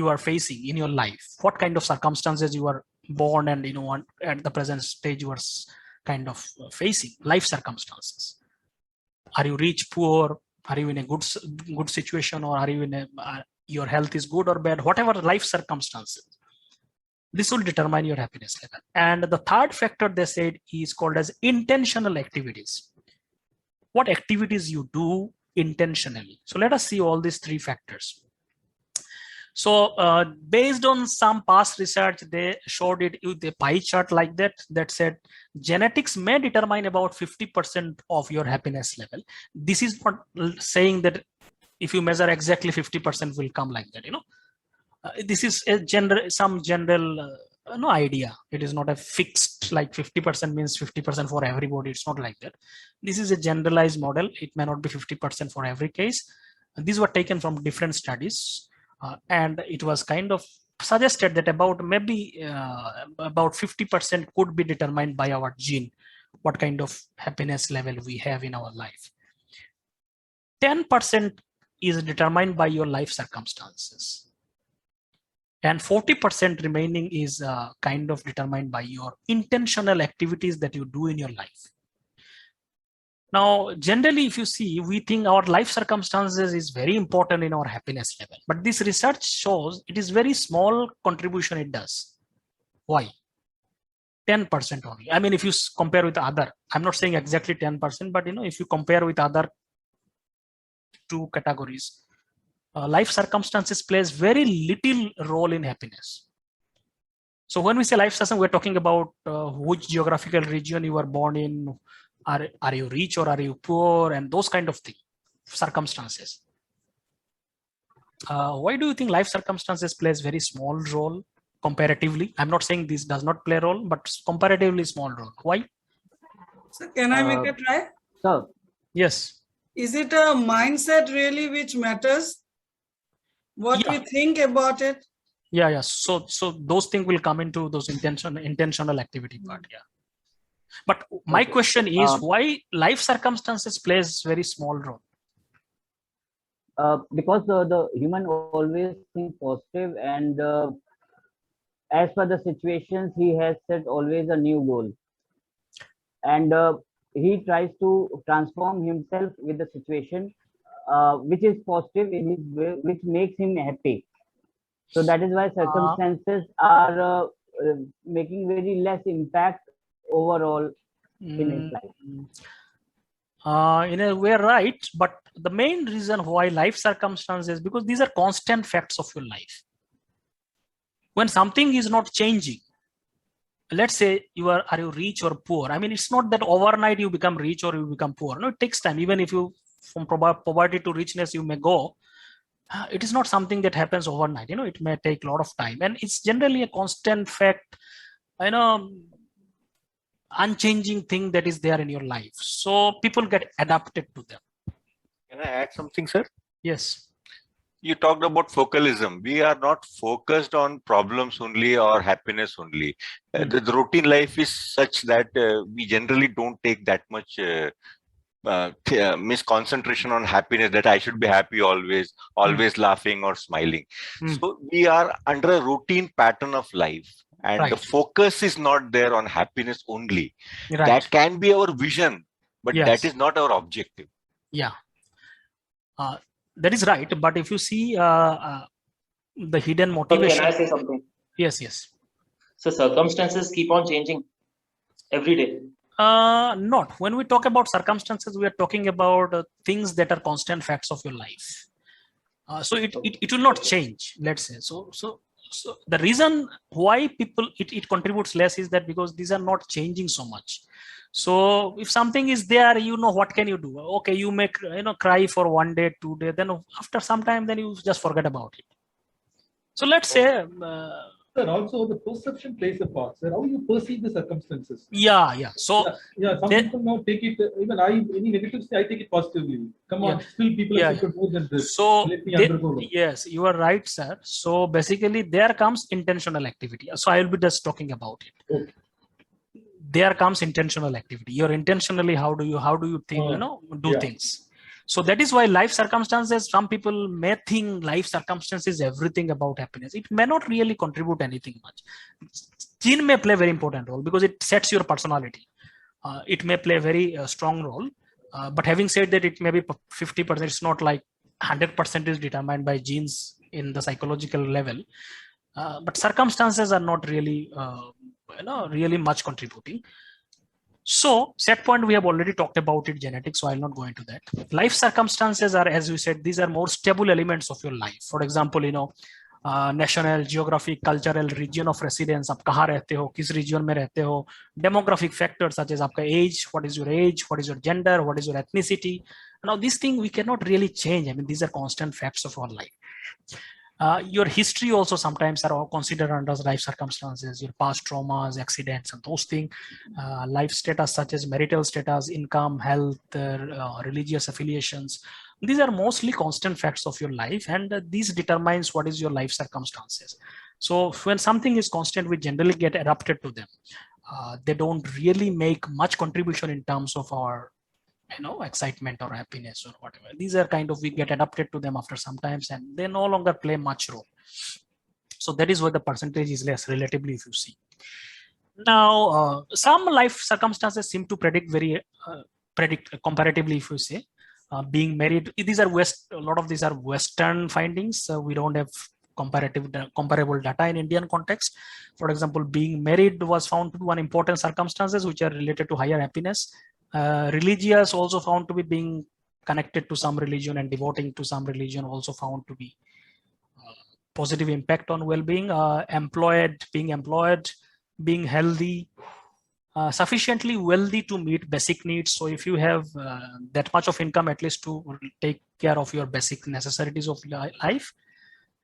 are facing in your life? What kind of circumstances you are born and at the present stage you are kind of facing life circumstances. Are you rich, poor? Are you in a good situation, or are you in your health is good or bad? Whatever life circumstances, this will determine your happiness level. And the third factor they said is called as intentional activities. What activities you do intentionally. So let us see all these three factors. So based on some past research, they showed it with a pie chart like that said genetics may determine about 50% of your happiness level. This is not saying that if you measure exactly 50% will come like that, This is a some general no idea. It is not a fixed like 50% means 50% for everybody. It's not like that. This is a generalized model. It may not be 50% for every case. These were taken from different studies, and it was kind of suggested that about maybe about 50% could be determined by our gene, what kind of happiness level we have in our life. 10% is determined by your life circumstances. And 40% remaining is kind of determined by your intentional activities that you do in your life. Now, generally, if you see, we think our life circumstances is very important in our happiness level. But this research shows it is very small contribution it does. Why? 10% only. I mean, if you compare with other, I'm not saying exactly 10%, but if you compare with other two categories, life circumstances plays very little role in happiness. So when we say life circumstances, we're talking about which geographical region you were born in, are you rich or are you poor, and those kind of things, circumstances. Why do you think life circumstances plays very small role comparatively? I'm not saying this does not play a role, but comparatively small role. Why? So can I make a try? Sir, Yes. Is it a mindset really which matters? What we think about it? Yeah. So those things will come into those intentional activity part. Yeah. But my question is why life circumstances plays very small role? Because the human always think positive, and as per the situations, he has set always a new goal, and he tries to transform himself with the situation, which is positive in his way, which makes him happy. So that is why circumstances are making very less impact overall in his life. In a way, right, but the main reason why life circumstances, because these are constant facts of your life. When something is not changing, let's say are you rich or poor? I mean, it's not that overnight you become rich or you become poor. No, it takes time. Even if you from poverty to richness you may go, it is not something that happens overnight. It may take a lot of time, and it's generally a constant fact, unchanging thing that is there in your life. So people get adapted to them. Can I add something, sir? Yes. You talked about focalism. We are not focused on problems only or happiness only. The routine life is such that we generally don't take that much misconcentration on happiness, that I should be happy always laughing or smiling. So we are under a routine pattern of life, and the focus is not there on happiness only. That can be our vision, but that is not our objective. Yeah, that is right. But if you see the hidden motivation. Can I say something? Yes. So circumstances keep on changing every day. Not. When we talk about circumstances, we are talking about things that are constant facts of your life. So it will not change, let's say. So the reason why people it contributes less is that because these are not changing so much. So if something is there, what can you do? Okay, you may cry for 1 day, 2 days, then after some time, then you just forget about it. So let's say. Sir, also the perception plays a part. Sir, how you perceive the circumstances? Yeah. So some people now take it. Even any negatives, I take it positively. Come on, still people have suffered more than this. So yes, you are right, sir. So basically, there comes intentional activity. So I will be just talking about it. Okay. There comes intentional activity. You're intentionally how do you think do things. So that is why life circumstances, some people may think life circumstances everything about happiness. It may not really contribute anything much. Gene may play a very important role because it sets your personality. It may play a very strong role. But having said that, it may be 50%. It's not like 100% is determined by genes in the psychological level. But circumstances are not really, really much contributing. So set point, we have already talked about it, genetics, so I'll not go into that. Life circumstances are, as you said, these are more stable elements of your life. For example, national, geographic, cultural, region of residence, आप कहाँ रहते हो, किस region में रहते हो, demographic factors such as आपका age, what is your gender, what is your ethnicity. Now these things we cannot really change. I mean, these are constant facts of our life. Your history also sometimes are all considered under life circumstances, your past traumas, accidents, and those things. Life status such as marital status, income, health, religious affiliations. These are mostly constant facts of your life, and these determines what is your life circumstances. So when something is constant, we generally get adapted to them. They don't really make much contribution in terms of our excitement or happiness or whatever. These are kind of, we get adapted to them after some times, and they no longer play much role. So that is why the percentage is less relatively, if you see. Now, some life circumstances seem to predict comparatively, if you say. Being married, these are a lot of these are Western findings. We don't have comparable data in Indian context. For example, being married was found to be one important circumstances which are related to higher happiness. Religious also found to be being connected to some religion and devoting to some religion also found to be positive impact on well-being. Being employed, being healthy, sufficiently wealthy to meet basic needs. So if you have that much of income, at least to take care of your basic necessities of life,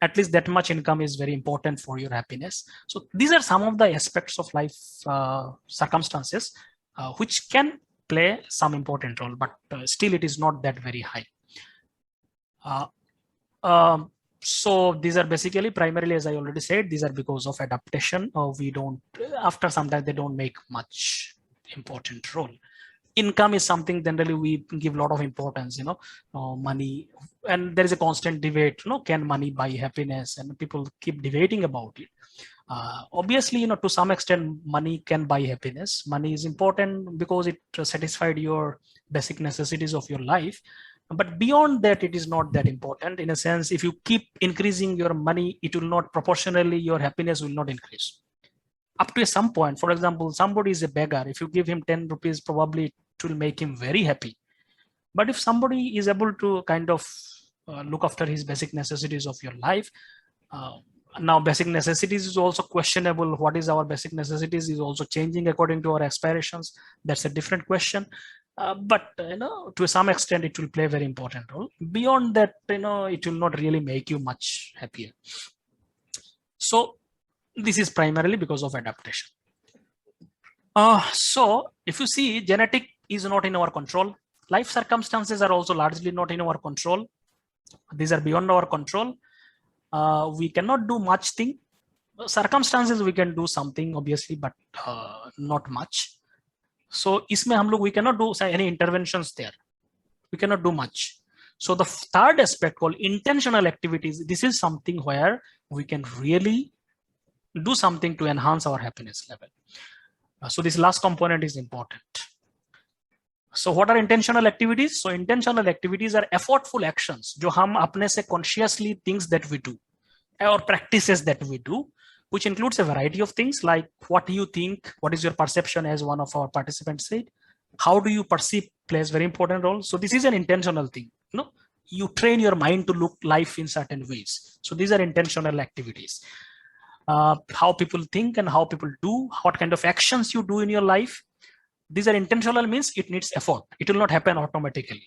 at least that much income is very important for your happiness. So these are some of the aspects of life circumstances which can play some important role, but still it is not that very high. So these are basically primarily, as I already said, these are because of adaptation. We don't, after some time, they don't make much important role. Income is something generally we give a lot of importance, money, and there is a constant debate, can money buy happiness? And people keep debating about it. Obviously, to some extent, money can buy happiness. Money is important because it satisfied your basic necessities of your life. But beyond that, it is not that important. In a sense, if you keep increasing your money, it will not proportionally, your happiness will not increase. Up to some point, for example, somebody is a beggar. If you give him 10 rupees, probably it will make him very happy. But if somebody is able to kind of look after his basic necessities of your life, now basic necessities is also questionable. What is our basic necessities is also changing according to our aspirations. That's a different question. But to some extent, it will play a very important role. Beyond that, it will not really make you much happier. So this is primarily because of adaptation. So if you see, genetic is not in our control. Life circumstances are also largely not in our control. These are beyond our control. We cannot do much thing. Circumstances we can do something, obviously, but not much. So isme hum log, we cannot do any interventions there. We cannot do much. So the third aspect called intentional activities, this is something where we can really do something to enhance our happiness level. So this last component is important. So what are intentional activities? So intentional activities are effortful actions जो हम अपने से consciously things that we do or practices that we do, which includes a variety of things like what do you think, what is your perception, as one of our participants said. How do you perceive plays very important role. So this is an intentional thing. You train your mind to look life in certain ways. So these are intentional activities. How people think and how people do, what kind of actions you do in your life. These are intentional, means it needs effort. It will not happen automatically,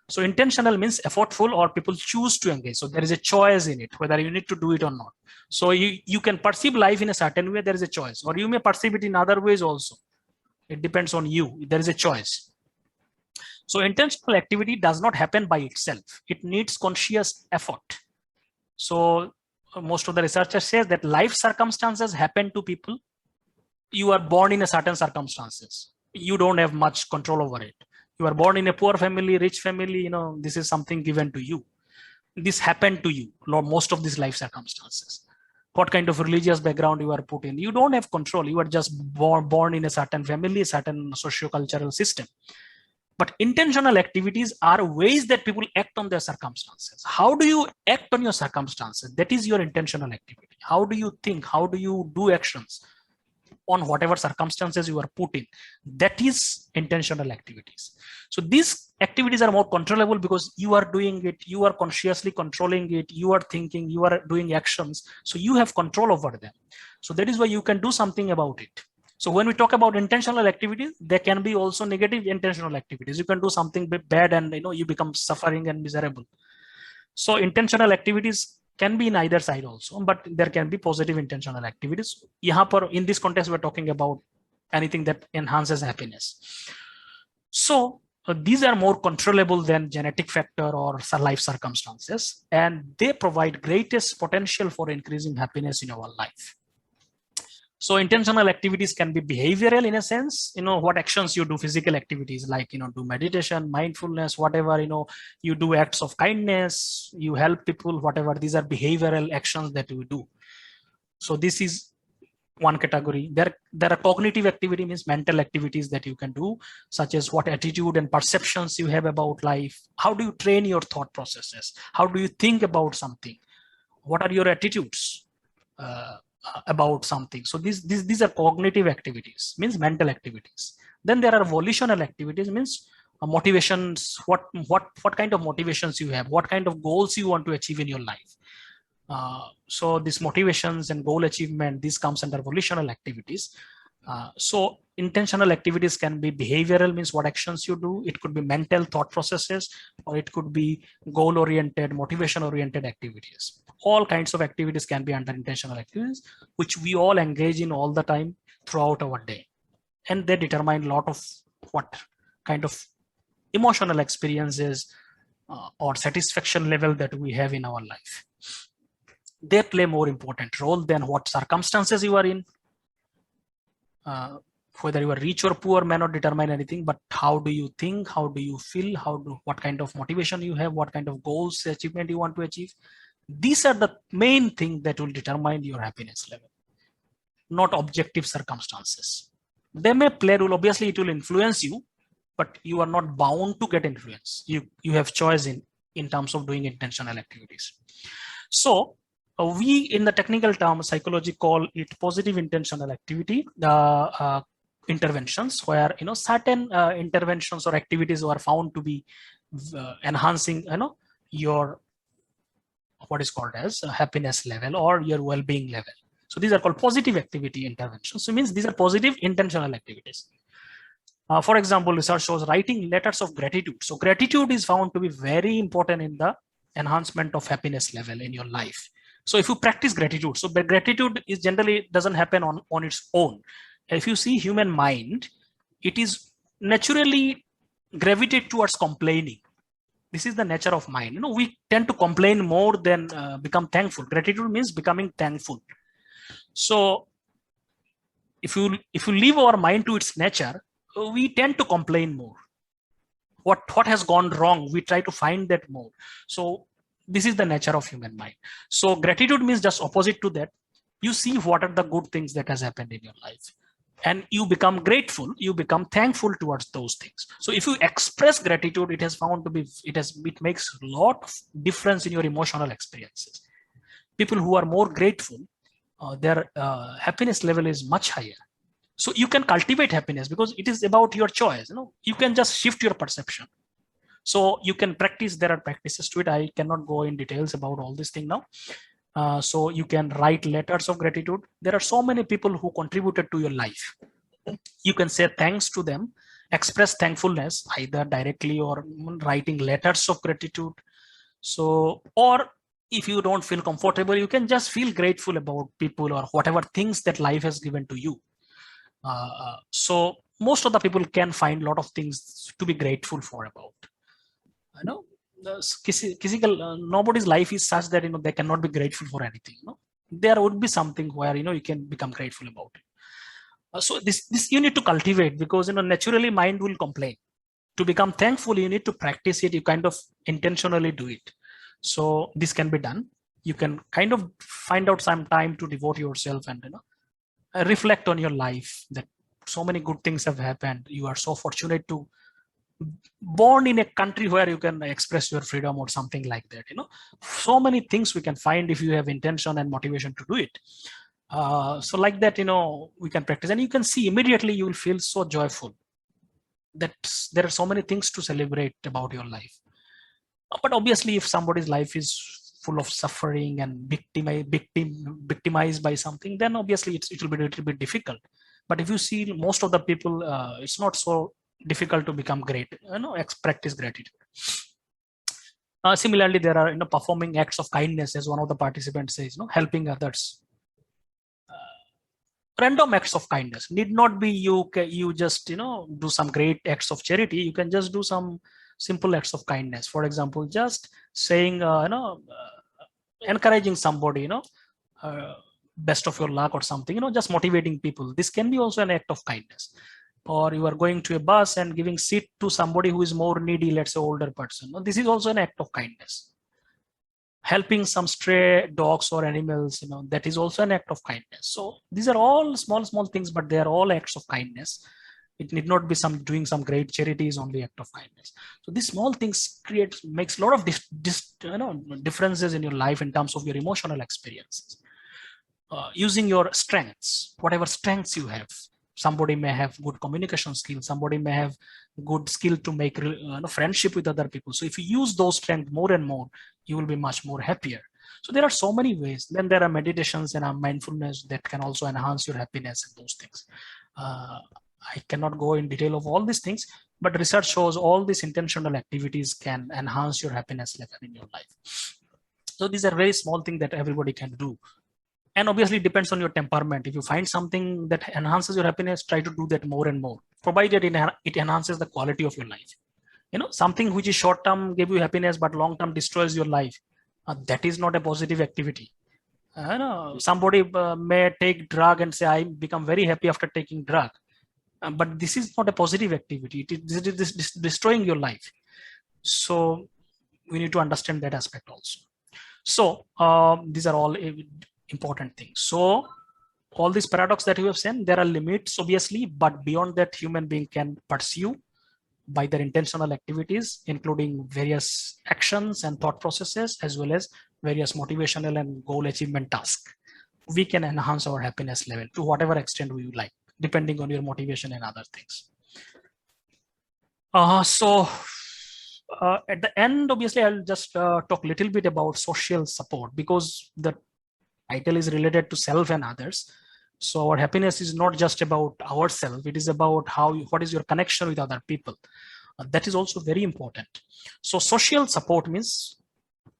So intentional means effortful, or people choose to engage. So there is a choice in it, whether you need to do it or not. So you can perceive life in a certain way, there is a choice, or you may perceive it in other ways also. It depends on you, there is a choice. So intentional activity does not happen by itself. It needs conscious effort. So most of the researchers say that life circumstances happen to people. You are born in a certain circumstances. You don't have much control over it. You are born in a poor family, rich family, this is something given to you. This happened to you, most of these life circumstances. What kind of religious background you are put in, you don't have control. You are just born in a certain family, a certain socio-cultural system. But intentional activities are ways that people act on their circumstances. How do you act on your circumstances? That is your intentional activity. How do you think? How do you do actions on whatever circumstances you are put in? That is intentional activities. So these activities are more controllable because you are doing it, you are consciously controlling it, you are thinking, you are doing actions. So you have control over them. So that is why you can do something about it. So when we talk about intentional activities, there can be also negative intentional activities. You can do something bad and you become suffering and miserable. So intentional activities can be in either side also, but there can be positive intentional activities. In this context, we're talking about anything that enhances happiness. So these are more controllable than genetic factor or life circumstances, and they provide greatest potential for increasing happiness in our life. So intentional activities can be behavioral in a sense, what actions you do, physical activities like, do meditation, mindfulness, whatever, you do acts of kindness, you help people, whatever, these are behavioral actions that you do. So this is one category. There are cognitive activity, means mental activities that you can do, such as what attitude and perceptions you have about life. How do you train your thought processes? How do you think about something? What are your attitudes about something? So these are cognitive activities, means mental activities. Then there are volitional activities, means motivations. What kind of motivations you have? What kind of goals you want to achieve in your life? So these motivations and goal achievement, this comes under volitional activities. So intentional activities can be behavioral, means what actions you do. It could be mental thought processes, or it could be goal oriented, motivation oriented activities. All kinds of activities can be under intentional activities, which we all engage in all the time throughout our day, and they determine a lot of what kind of emotional experiences or satisfaction level that we have in our life. They play more important role than what circumstances you are in. Whether you are rich or poor may not determine anything, but how do you think, how do you feel, what kind of motivation you have, what kind of goals, achievement you want to achieve. These are the main thing that will determine your happiness level, not objective circumstances. They may play a role, obviously it will influence you, but you are not bound to get influence. You have choice in terms of doing intentional activities. So we, in the technical term, psychology call it positive intentional activity interventions, where certain interventions or activities are found to be enhancing your what is called as happiness level or your well-being level. So these are called positive activity interventions. So it means these are positive intentional activities. For example, research shows writing letters of gratitude. So gratitude is found to be very important in the enhancement of happiness level in your life. So if you practice gratitude, so gratitude is generally doesn't happen on its own. If you see human mind, it is naturally gravitate towards complaining. This is the nature of mind. We tend to complain more than become thankful. Gratitude means becoming thankful. So if you leave our mind to its nature, we tend to complain more. What has gone wrong? We try to find that more. So this is the nature of human mind. So gratitude means just opposite to that. You see what are the good things that has happened in your life, and you become grateful, you become thankful towards those things. So if you express gratitude, it has found to be, it makes a lot of difference in your emotional experiences. People who are more grateful, their happiness level is much higher. So you can cultivate happiness because it is about your choice. You can just shift your perception. So you can practice, there are practices to it. I cannot go in details about all this thing now. So you can write letters of gratitude. There are so many people who contributed to your life. You can say thanks to them, express thankfulness either directly or writing letters of gratitude. So, or if you don't feel comfortable, you can just feel grateful about people or whatever things that life has given to you. So most of the people can find a lot of things to be grateful for about. Nobody's life is such that they cannot be grateful for anything. There would be something where you can become grateful about it. So this you need to cultivate, because naturally mind will complain. To become thankful, you need to practice it. You kind of intentionally do it. So this can be done. You can kind of find out some time to devote yourself and reflect on your life, that so many good things have happened. You are so fortunate to born in a country where you can express your freedom or something like that. So many things we can find if you have intention and motivation to do it. So like that, we can practice, and you can see immediately you will feel so joyful that there are so many things to celebrate about your life. But obviously, if somebody's life is full of suffering and victimized by something, then obviously it will be a little bit difficult. But if you see most of the people, it's not so difficult to become great, practice gratitude. Similarly, there are performing acts of kindness, as one of the participants says, helping others. Random acts of kindness need not be you just do some great acts of charity. You can just do some simple acts of kindness. For example, just saying encouraging somebody, best of your luck or something, just motivating people. This can be also an act of kindness. Or you are going to a bus and giving seat to somebody who is more needy, let's say older person. This is also an act of kindness. Helping some stray dogs or animals, that is also an act of kindness. So these are all small things, but they are all acts of kindness. It need not be doing some great charity is only act of kindness. So these small things makes a lot of differences in your life in terms of your emotional experiences. Using your strengths, whatever strengths you have. Somebody may have good communication skills. Somebody may have good skill to make friendship with other people. So if you use those strengths more and more, you will be much more happier. So there are so many ways. Then there are meditations and mindfulness that can also enhance your happiness and those things. I cannot go in detail of all these things, but research shows all these intentional activities can enhance your happiness level in your life. So these are very small things that everybody can do. And obviously it depends on your temperament. If you find something that enhances your happiness, try to do that more and more, provided it enhances the quality of your life. Something which is short term give you happiness, but long term destroys your life. That is not a positive activity. Somebody may take drug and say, I become very happy after taking drug. But this is not a positive activity. It is destroying your life. So we need to understand that aspect also. So these are all important things. So all these paradox that you have seen, there are limits obviously, but beyond that, human being can pursue by their intentional activities, including various actions and thought processes, as well as various motivational and goal achievement tasks. We can enhance our happiness level to whatever extent we like, depending on your motivation and other things. At the end, obviously, I'll just talk a little bit about social support, because the title is related to self and others. So our happiness is not just about ourselves. It is about what is your connection with other people. That is also very important. So social support means,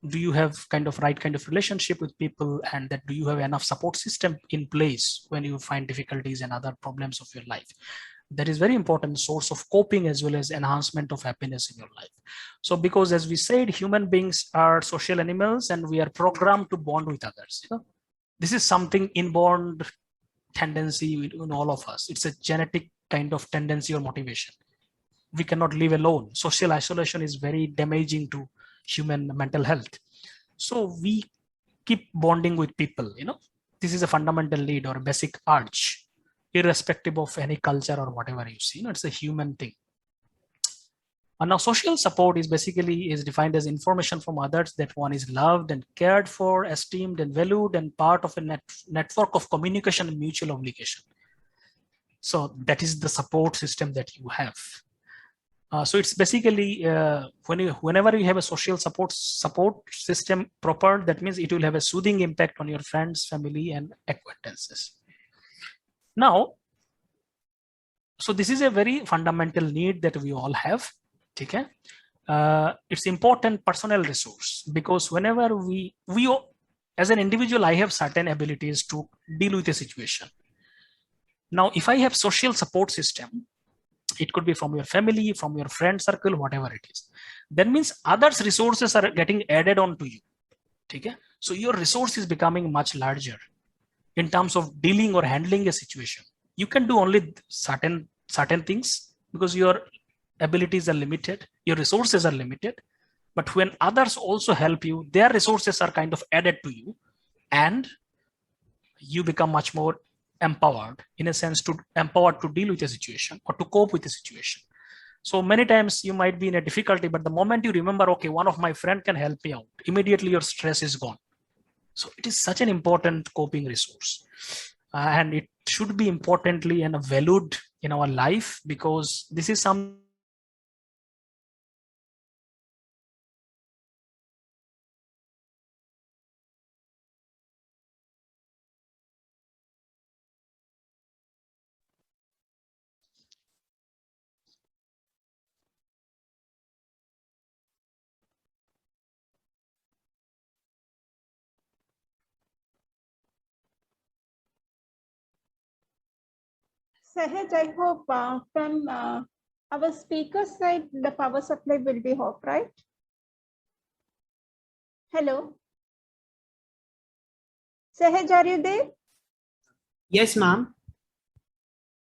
do you have right kind of relationship with people, and that do you have enough support system in place when you find difficulties and other problems of your life. That is very important source of coping as well as enhancement of happiness in your life. So because as we said, human beings are social animals and we are programmed to bond with others. This is something inborn tendency in all of us. It's a genetic kind of tendency or motivation. We cannot live alone. Social isolation is very damaging to human mental health. So we keep bonding with people. This is a fundamental need or basic urge, irrespective of any culture or whatever you see. It's a human thing. And now social support is defined as information from others that one is loved and cared for, esteemed and valued, and part of a network of communication and mutual obligation. So that is the support system that you have. So it's basically whenever you have a social support system proper, that means it will have a soothing impact on your friends, family, and acquaintances. Now, so this is a very fundamental need that we all have. Okay, it's important personal resource, because whenever we as an individual, I have certain abilities to deal with a situation. Now, if I have social support system, it could be from your family, from your friend circle, whatever it is. That means others' resources are getting added on to you. Okay, so your resource is becoming much larger in terms of dealing or handling a situation. You can do only certain things because your abilities are limited, your resources are limited. But when others also help you, their resources are kind of added to you, and you become much more empowered, in a sense, to deal with a situation or to cope with a situation. So many times you might be in a difficulty, but the moment you remember, okay, one of my friend can help me out, immediately your stress is gone. So it is such an important coping resource, and it should be importantly and valued in our life, because this is something Sahaj, I hope from our speaker side, the power supply will be off, right? Hello. Sahaj, are you there? Yes, ma'am.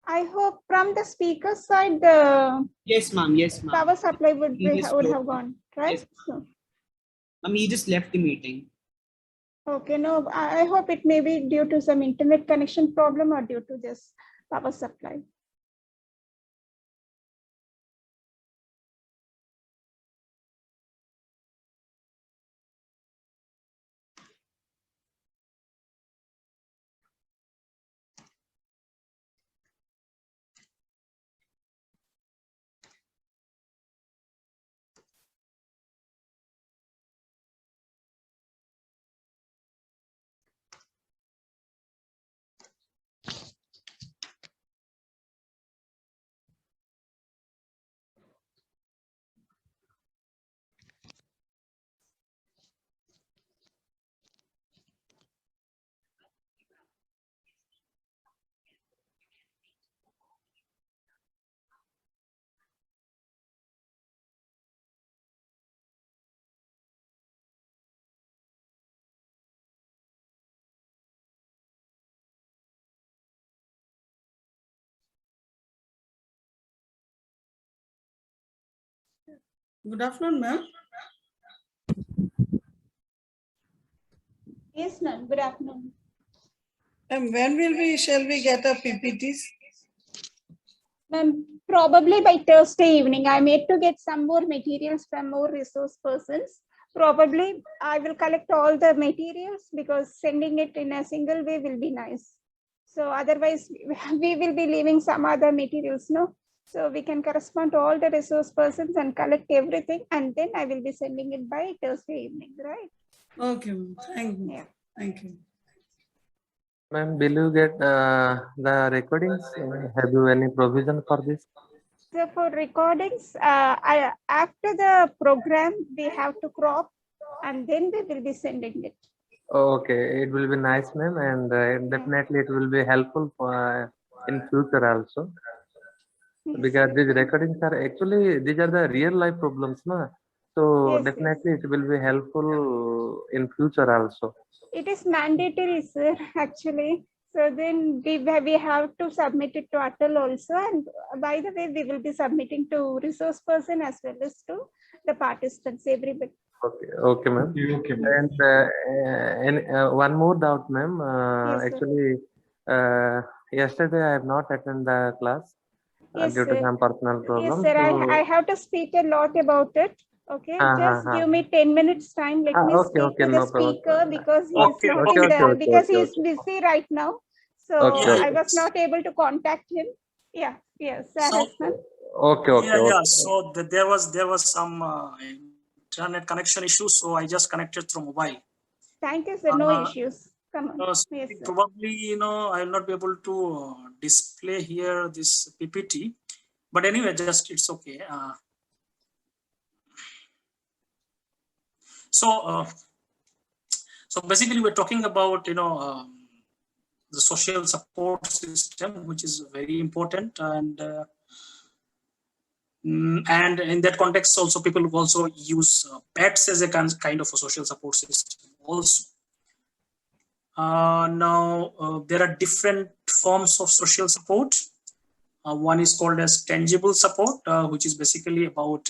I hope from the speaker side, the Yes, ma'am. Yes, ma'am. power supply would He just have told- gone, right? Yes. So, Ma'am, he just left the meeting. okay, no, I hope it may be due to some internet connection problem or due to this power supply. Good afternoon, ma'am. Yes, ma'am. Good afternoon. And when shall we get our PPTs? Ma'am, probably by Thursday evening. I made to get some more materials from more resource persons. Probably I will collect all the materials because sending it in a single way will be nice. So otherwise we will be leaving some other materials, no? So we can correspond to all the resource persons and collect everything, and then I will be sending it by Thursday evening, right? Okay, ma'am. Thank you. Yeah. Thank you. Ma'am, will you get the recordings? Have you any provision for this? So for recordings, after the program, we have to crop and then we will be sending it. Okay, it will be nice, ma'am, and definitely it will be helpful for in future also. Because these recordings are actually, these are the real life problems, no? So Yes, definitely it will be helpful in future also. It is mandatory, sir, actually. So then we have to submit it to Atal also. And by the way, we will be submitting to resource person as well as to the participants, everybody. Okay, ma'am. Okay, ma'am. And one more doubt, ma'am. Yes, sir. Actually, yesterday I have not attended the class Yes, due to sir. some personal Yes, problems. sir. So, I have to speak a lot about it. Okay, just ha. give me 10 minutes time. Let me Okay, speak okay, to the no problem. speaker because he is Okay, not okay, in the okay, because okay, he is okay. busy right now. So Okay, I okay. was not able to contact him. Yeah, yes, So, Okay, okay, yeah. okay. So there was some internet connection issue. So I just connected through mobile. Thank you, sir. No issues. Come on. So Yes, sir. probably, I will not be able to display here this PPT, but anyway, just it's okay. So basically, we're talking about the social support system, which is very important, and in that context, also people also use pets as a kind of a social support system also. Now, there are different forms of social support. One is called as tangible support, which is basically about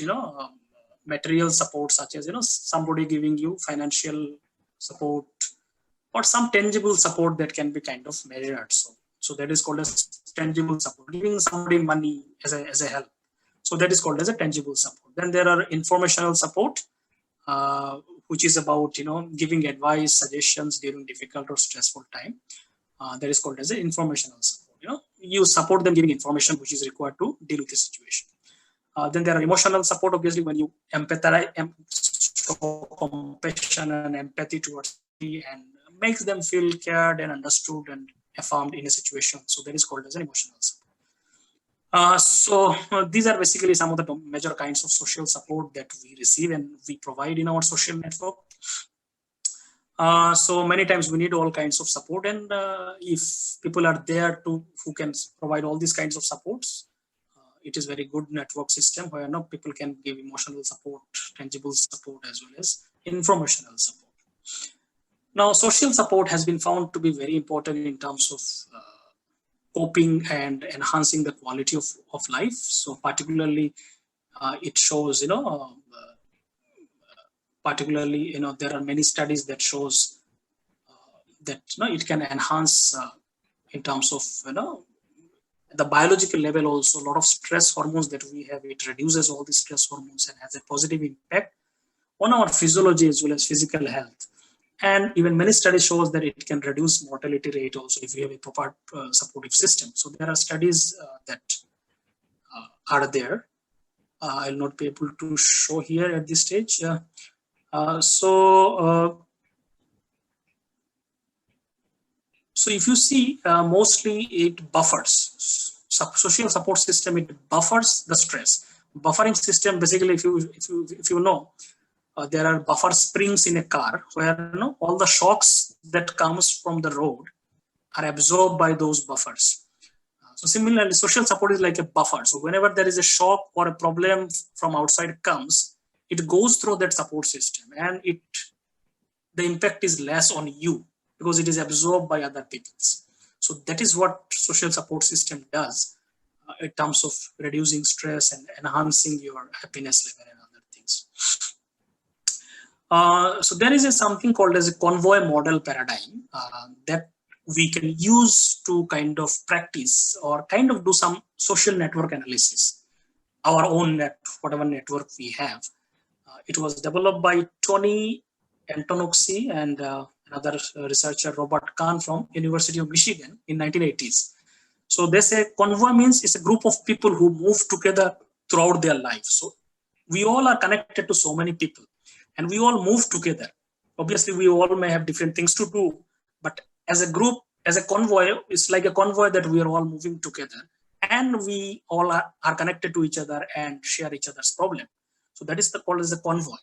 material support, such as somebody giving you financial support or some tangible support that can be kind of measured. So that is called as tangible support, giving somebody money as a help. So that is called as a tangible support. Then there are informational support, which is about giving advice, suggestions during difficult or stressful time. That is called as an informational support. You support them giving information which is required to deal with the situation. Then there are emotional support, obviously, when you empathize, show compassion and empathy towards me and makes them feel cared and understood and affirmed in a situation. So that is called as an emotional support. These are basically some of the major kinds of social support that we receive and we provide in our social network. So many times we need all kinds of support, and if people are there who can provide all these kinds of supports, it is very good network system where people can give emotional support, tangible support, as well as informational support. Now, social support has been found to be very important in terms of coping and enhancing the quality of life. So particularly, it shows, particularly, there are many studies that shows that it can enhance in terms of the biological level also. A lot of stress hormones that we have, it reduces all the stress hormones and has a positive impact on our physiology as well as physical health. And even many studies shows that it can reduce mortality rate also if we have a proper supportive system. So there are studies that are there. I'll not be able to show here at this stage. So if you see, mostly it buffers. Social support system, it buffers the stress. Buffering system, basically, if you know, there are buffer springs in a car where all the shocks that comes from the road are absorbed by those buffers. So similarly, social support is like a buffer. So whenever there is a shock or a problem from outside comes, it goes through that support system, and the impact is less on you because it is absorbed by other people. So that is what social support system does in terms of reducing stress and enhancing your happiness level and other things. So there is something called as a convoy model paradigm that we can use to kind of practice or kind of do some social network analysis, our own whatever network we have. It was developed by Tony Antonoxy and another researcher, Robert Kahn from University of Michigan in 1980s. So they say convoy means it's a group of people who move together throughout their life. So we all are connected to so many people and we all move together. Obviously, we all may have different things to do, but as a group, as a convoy, it's like a convoy that we are all moving together and we all are connected to each other and share each other's problem. So that is called as a convoy.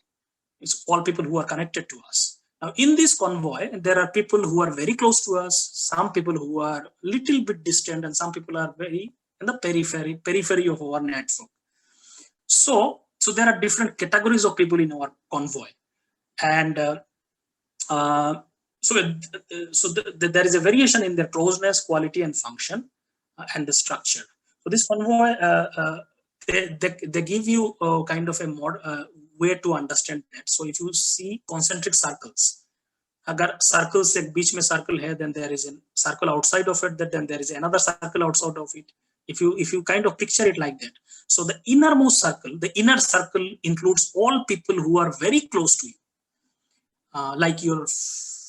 It's all people who are connected to us. Now, in this convoy, there are people who are very close to us, some people who are a little bit distant, and some people are very in the periphery of our network. So there are different categories of people in our convoy. And there is a variation in their closeness, quality, and function, and the structure. So this convoy, they give you kind of a way to understand that. So if you see concentric circles, agar circles एक बीच में circle है, then there is a circle outside of it, then there is another circle outside of it. If you kind of picture it like that. So the innermost circle, the inner circle includes all people who are very close to you, like your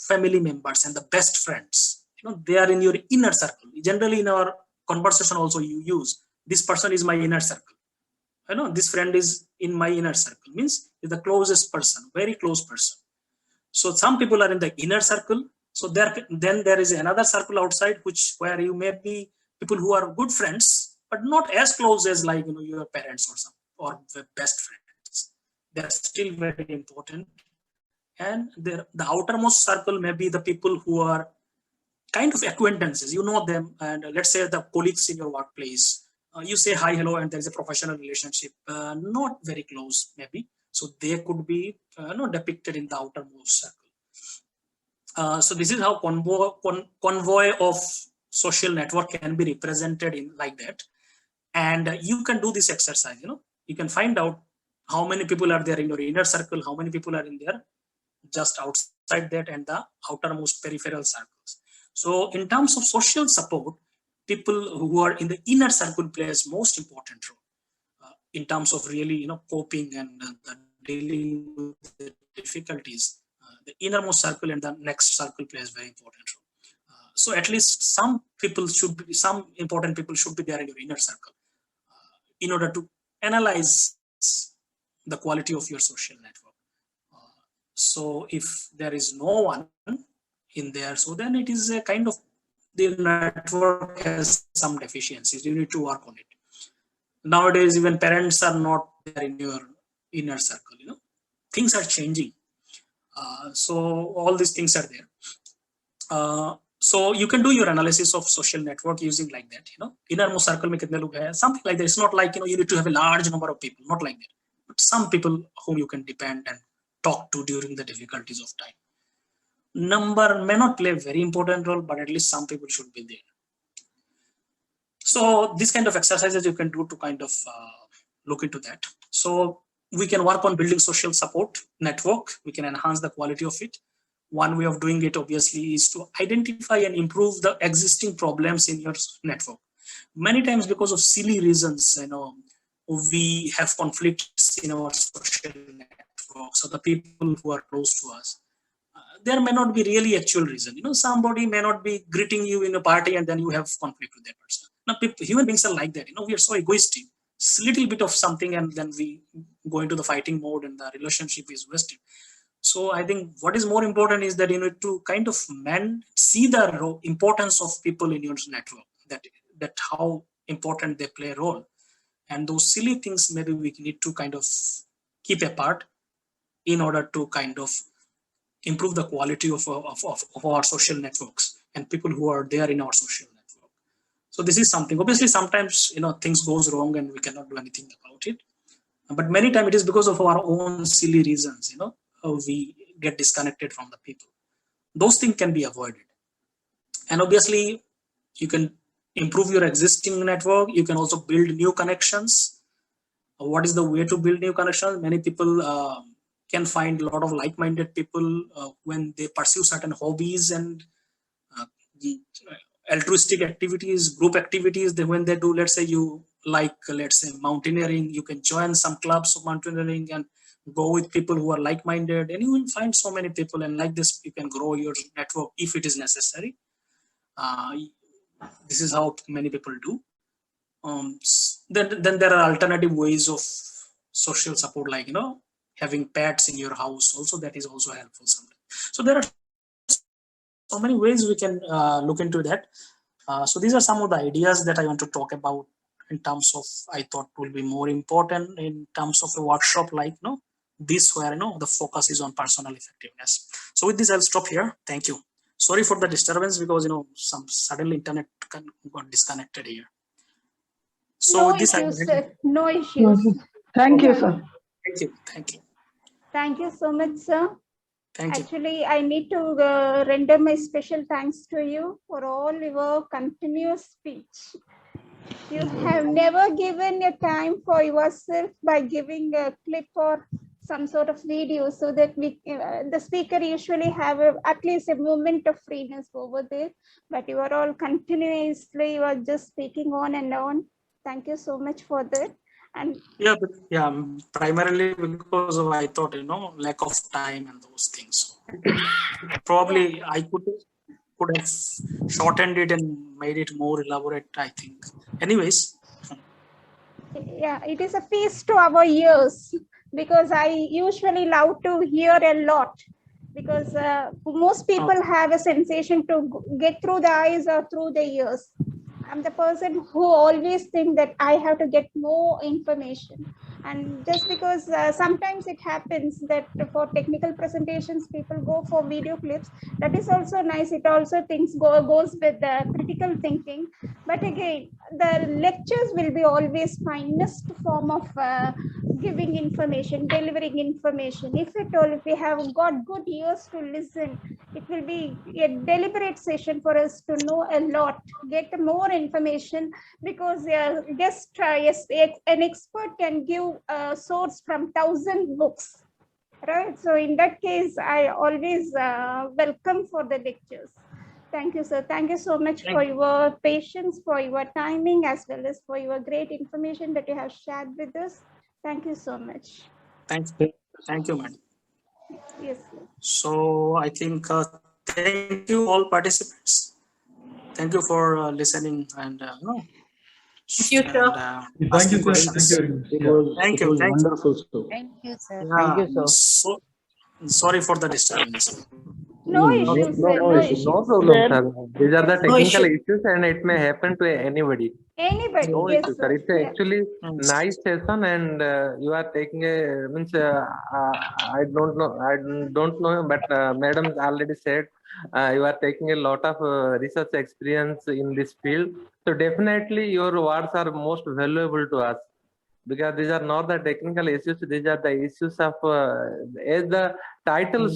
family members and the best friends. They are in your inner circle. Generally, in our conversation also, you use this person is my inner circle. This friend is in my inner circle, means is the closest person, very close person. So some people are in the inner circle. So then there is another circle outside, where you may be people who are good friends, but not as close as like your parents or the best friends. They're still very important. And the outermost circle may be the people who are kind of acquaintances. You know them, and let's say the colleagues in your workplace. You say hi, hello, and there is a professional relationship, not very close maybe. So they could be depicted in the outermost circle. So this is how convoy of social network can be represented in like that. And you can do this exercise. You can find out how many people are there in your inner circle, how many people are in there just outside that, and the outermost peripheral circles. So in terms of social support, people who are in the inner circle plays most important role in terms of really coping and dealing with the difficulties. The innermost circle and the next circle plays very important role. So at least some important people should be there in your inner circle in order to analyze the quality of your social network. So if there is no one in there, so then it is a kind of the network has some deficiencies. You need to work on it. Nowadays, even parents are not there in your inner circle. Things are changing. So all these things are there. So you can do your analysis of social network using like that, innermost circle mein kitne log hai, something like that. It's not like, you need to have a large number of people, not like that, but some people whom you can depend and talk to during the difficulties of time. Number may not play a very important role, but at least some people should be there. So this kind of exercises you can do to kind of look into that. So we can work on building social support network. We can enhance the quality of it. One way of doing it obviously is to identify and improve the existing problems in your network. Many times because of silly reasons, we have conflicts in our social network. So the people who are close to us, there may not be really actual reason. Somebody may not be greeting you in a party and then you have conflict with that person. Now, human beings are like that. We are so egoistic. It's a little bit of something and then we go into the fighting mode and the relationship is wasted. So I think what is more important is that you need to kind of see the importance of people in your network, that how important they play a role. And those silly things maybe we need to kind of keep apart in order to kind of improve the quality of our social networks and people who are there in our social network. So this is something. Obviously, sometimes things goes wrong and we cannot do anything about it. But many times it is because of our own silly reasons, we get disconnected from the people. Those things can be avoided. And obviously, you can improve your existing network. You can also build new connections. What is the way to build new connections? Many people can find a lot of like-minded people when they pursue certain hobbies and altruistic activities, group activities. When they do, let's say let's say mountaineering, you can join some clubs of mountaineering and go with people who are like-minded, and you will find so many people, and like this you can grow your network if it is necessary. This is how many people do. Then there are alternative ways of social support, like having pets in your house also. That is also helpful sometimes. So there are so many ways we can look into that. So these are some of the ideas that I want to talk about in terms of, I thought will be more important in terms of a workshop like this, where the focus is on personal effectiveness. So with this I'll stop here. Thank you. Sorry for the disturbance because some suddenly internet got disconnected here. So no with this issues, sir. No issues. Thank you, sir. Thank you. Thank you. Thank you so much, sir. Thank you. Actually, I need to render my special thanks to you for all your continuous speech. You have never given your time for yourself by giving a clip or some sort of video, so that the speaker usually have at least a moment of freeness over there. But you are all continuously, you are just speaking on and on. Thank you so much for that. And primarily because of, I thought, lack of time and those things. Probably I could have shortened it and made it more elaborate, I think. Anyways. Yeah, it is a feast to our ears, because I usually love to hear a lot, because most people have a sensation to get through the eyes or through the ears. I'm the person who always think that I have to get more information. And just because sometimes it happens that for technical presentations, people go for video clips. That is also nice. It also goes with critical thinking. But again, the lectures will be always finest form of giving information, delivering information. If at all, if we have got good ears to listen, it will be a deliberate session for us to know a lot, get more information, because an expert can give a source from 1,000 books, right? So in that case, I always welcome for the lectures. Thank you, sir. Thank you so much for your patience, for your timing, as well as for your great information that you have shared with us. Thank you so much. Thank you, madam. Yes, sir. So I think thank you all participants. Thank you for listening and Thank you, sir. Thank you, sir. Thank you. Wonderful, sir. Thank you, sir. Thank you, sir. So sorry for the disturbance. No issues, sir. No issues. No problem, sir. These are the No technical issue. issues and it may happen to anybody. Anybody, No yes, issue, sir. sir. It's Yeah. actually nice session and you are taking a, means I don't know, but madam already said you are taking a lot of research experience in this field. So definitely your words are most valuable to us, because these are not the technical issues, these are the issues of as the title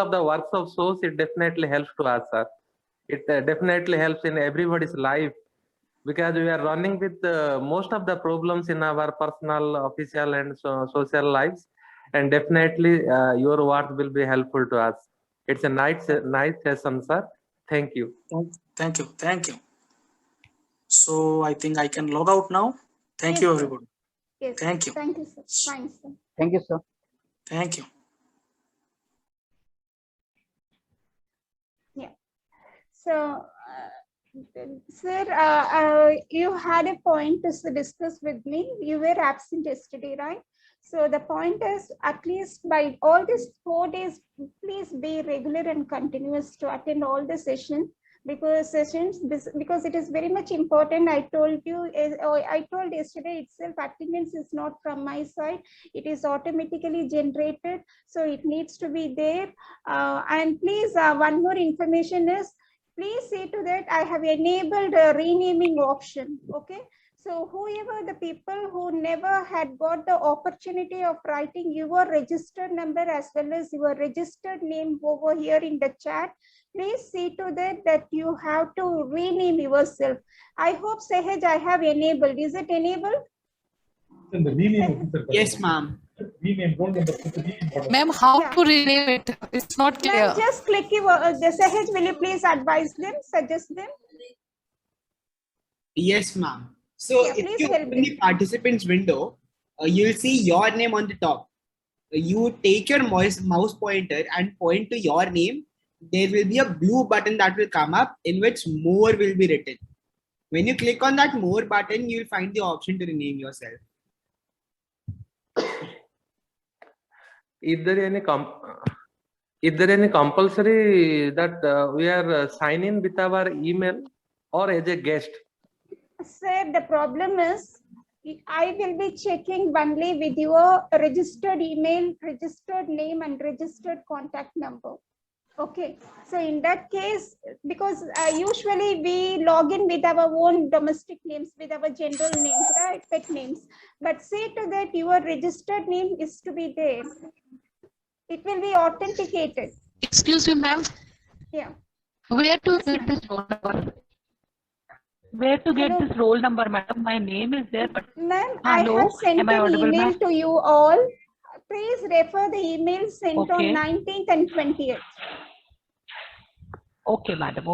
of the works of source, it definitely helps to us, sir. It definitely helps in everybody's life, because we are running with most of the problems in our personal, official and social lives, and definitely your words will be helpful to us. It's a nice session, sir. Thank you. Thank you. Thank you. So I think I can log out now. Thank you, Yes, sir. everybody. Yes. Thank you. Thank you, sir. Fine, sir. Thank you, sir. Thank you. Yeah. So, sir, you had a point to discuss with me. You were absent yesterday, right? So the point is, at least by all these 4 days, please be regular and continuous to attend all the sessions, because it is very much important. I told you, I told yesterday itself, attendance is not from my side. It is automatically generated. So it needs to be there. And please, one more information is, please see to that I have enabled a renaming option. Okay. So whoever the people who never had got the opportunity of writing your registered number as well as your registered name over here in the chat, please see to that you have to rename yourself. I hope, Sahaj, I have enabled. Is it enabled? In the rename, Yes, ma'am. rename, roll number, put the rename button. Ma'am, how Yeah. to rename it? It's not clear. Ma'am, just click your, Sahaj, will you please advise them, suggest them? Yes, ma'am. So Yeah, if please you help open the me. participants window, you'll see your name on the top. You take your mouse pointer and point to your name. There will be a blue button that will come up in which more will be written. When you click on that more button, you'll find the option to rename yourself. Is there any compulsory that we are sign in with our email or as a guest? Sir, the problem is, I will be checking only with your registered email, registered name, and registered contact number. Okay. So in that case, because usually we log in with our own domestic names, with our general names, right? Pet names. But see to that your registered name is to be there. It will be authenticated. Excuse me, ma'am. Yeah. Where to Yes, get ma'am. this roll number? Where to get Hello. this roll number, madam? My name is there, but Ma'am, I hello, have sent am I an audible, email ma'am? to you all. Please refer the email sent on Okay. 19th and 20th. Okay, madam.